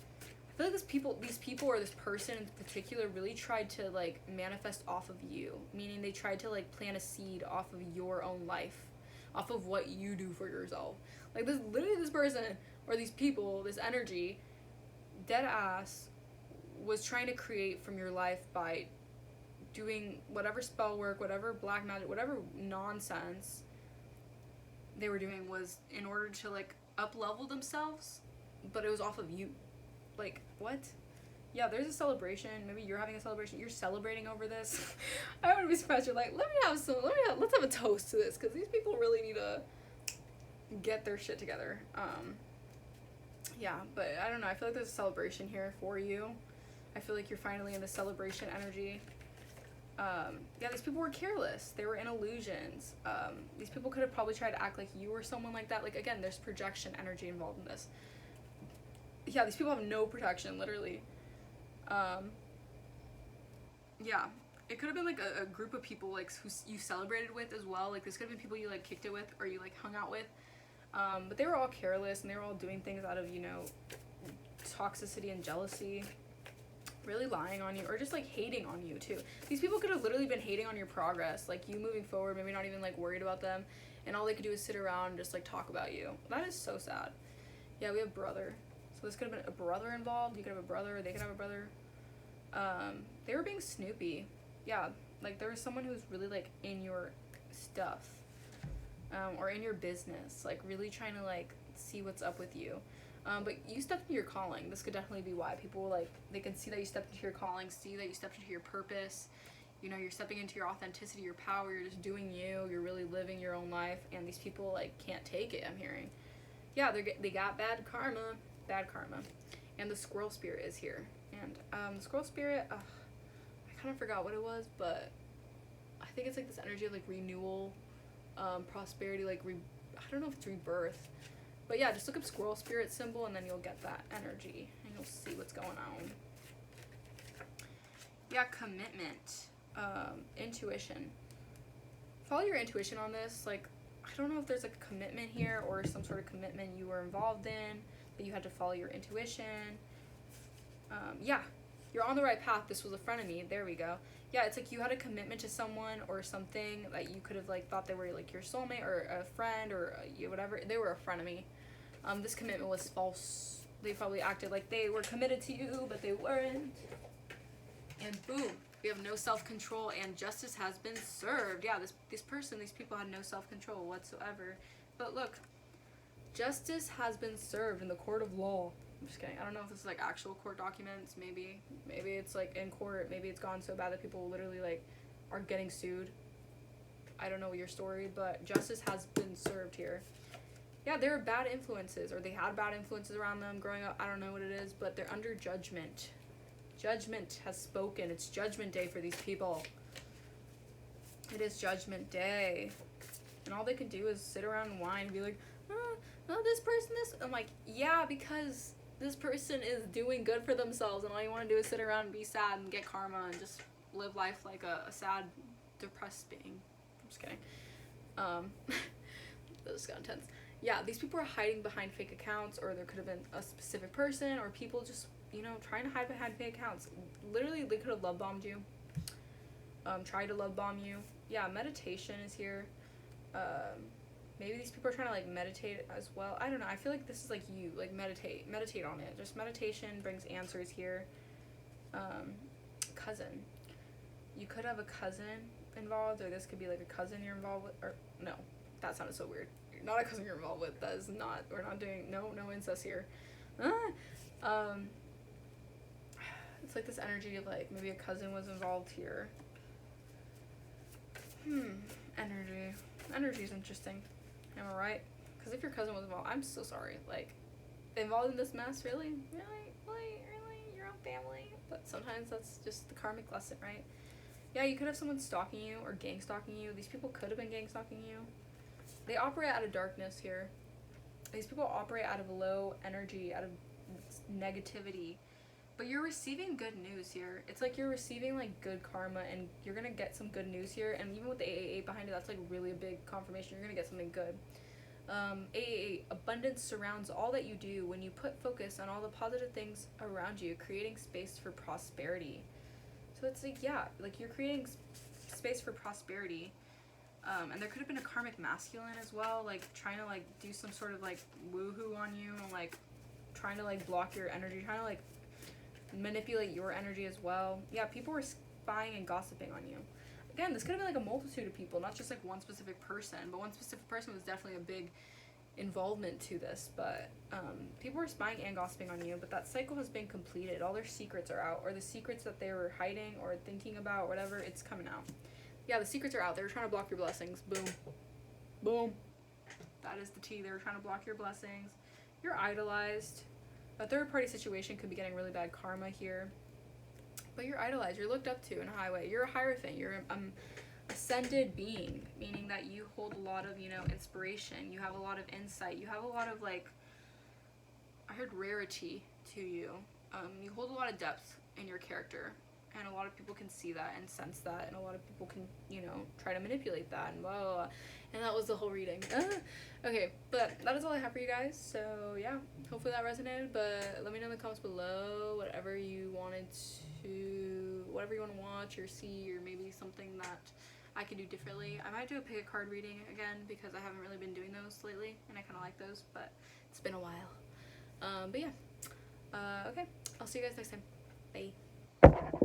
feel like these people or this person in particular really tried to like manifest off of you, meaning they tried to like plant a seed off of your own life, off of what you do for yourself. Like this person or these people, this energy, dead ass, was trying to create from your life by doing whatever spell work, whatever black magic, whatever nonsense they were doing was in order to like up level themselves, but it was off of you. Like, what? Yeah, there's a celebration. Maybe you're having a celebration. You're celebrating over this. I wouldn't be surprised. You're like, let's have a toast to this, because these people really need to get their shit together. Yeah, but I don't know. I feel like there's a celebration here for you. I feel like you're finally in the celebration energy. Yeah, these people were careless. They were in illusions. These people could have probably tried to act like you or someone like that. Like, again, there's projection energy involved in this. Yeah, these people have no protection, literally. Yeah, it could have been like a group of people like who you celebrated with as well. Like, this could have been people you like kicked it with or you like hung out with. But they were all careless and they were all doing things out of, you know, toxicity and jealousy, really lying on you, or just like hating on you too. These people could have literally been hating on your progress, like you moving forward, maybe not even like worried about them, and all they could do is sit around and just like talk about you. That is so sad. Yeah, we have brother. So this could have been a brother involved. You could have a brother, they could have a brother. They were being snoopy. Yeah, like there was someone who's really like in your stuff. Or in your business, like really trying to like see what's up with you. But you stepped into your calling. This could definitely be why people like, they can see that you stepped into your calling, see that you stepped into your purpose. You know, you're stepping into your authenticity, your power, you're just doing you, you're really living your own life, and these people like can't take it, I'm hearing. Yeah, they got bad karma. And the squirrel spirit is here. And the squirrel spirit, I kind of forgot what it was, but I think it's like this energy of like renewal, prosperity, like I don't know if it's rebirth, but yeah, just look up squirrel spirit symbol and then you'll get that energy and you'll see what's going on. Yeah, commitment, intuition. Follow your intuition on this. Like, I don't know if there's like a commitment here or some sort of commitment you were involved in that you had to follow your intuition. Yeah, you're on the right path. This was a frenemy. There we go. Yeah, it's like you had a commitment to someone or something that you could have like thought they were like your soulmate or a friend or whatever. They were a frenemy. This commitment was false. They probably acted like they were committed to you, but they weren't. And boom, we have no self-control and justice has been served. Yeah, these people had no self-control whatsoever. But look, justice has been served in the court of law. I'm just kidding. I don't know if this is like actual court documents. Maybe it's like in court. Maybe it's gone so bad that people literally like are getting sued. I don't know your story, but justice has been served here. Yeah, there are bad influences, or they had bad influences around them growing up. I don't know what it is, but they're under judgment. Judgment has spoken. It's judgment day for these people. It is judgment day. And all they can do is sit around and whine and be like, oh, this person, this. I'm like, yeah, because this person is doing good for themselves, and all you want to do is sit around and be sad and get karma and just live life like a sad, depressed being. I'm just kidding. That just got intense. Yeah, these people are hiding behind fake accounts, or there could have been a specific person, or people just, trying to hide behind fake accounts. Literally, they could have love bombed you. Tried to love bomb you. Yeah, meditation is here. Maybe these people are trying to like meditate as well. I don't know. I feel like this is like you, like meditate on it. Just meditation brings answers here. Cousin. You could have a cousin involved, or this could be like a cousin you're involved with, or no, that sounded so weird. Not a cousin you're involved with. That is not, we're not doing, no incest here. It's like this energy of like maybe a cousin was involved here. Energy is interesting. Am I right? Because if your cousin was involved, I'm so sorry. Like, involved in this mess, really? Your own family? But sometimes that's just the karmic lesson, right? Yeah, you could have someone stalking you or gang stalking you. These people could have been gang stalking you. They operate out of darkness here. These people operate out of low energy, out of negativity. But you're receiving good news here. It's like you're receiving like good karma, and you're gonna get some good news here. And even with the 888 behind it, that's like really a big confirmation. You're gonna get something good. 888, abundance surrounds all that you do when you put focus on all the positive things around you, creating space for prosperity. So it's like, yeah, like you're creating space for prosperity. And there could have been a karmic masculine as well, like trying to like do some sort of like woohoo on you, and like trying to like block your energy, trying to like manipulate your energy as well. Yeah, people were spying and gossiping on you. Again, this could have been like a multitude of people, not just like one specific person, but one specific person was definitely a big involvement to this. But people were spying and gossiping on you, but that cycle has been completed. All their secrets are out, or the secrets that they were hiding or thinking about, whatever, it's coming out. Yeah, the secrets are out. They were trying to block your blessings. Boom. Boom. That is the tea. They were trying to block your blessings. You're idolized. A third-party situation could be getting really bad karma here. But you're idolized. You're looked up to in a high way. You're a hierophant. You're an ascended being, meaning that you hold a lot of, inspiration. You have a lot of insight. You have a lot of, like, I heard rarity to you. You hold a lot of depth in your character. And a lot of people can see that and sense that. And a lot of people can, try to manipulate that and blah, blah, blah. And that was the whole reading. Okay, but that is all I have for you guys. So, yeah, hopefully that resonated. But let me know in the comments below whatever you want to watch or see, or maybe something that I could do differently. I might do a pick a card reading again, because I haven't really been doing those lately. And I kind of like those, but it's been a while. But, yeah. Okay, I'll see you guys next time. Bye.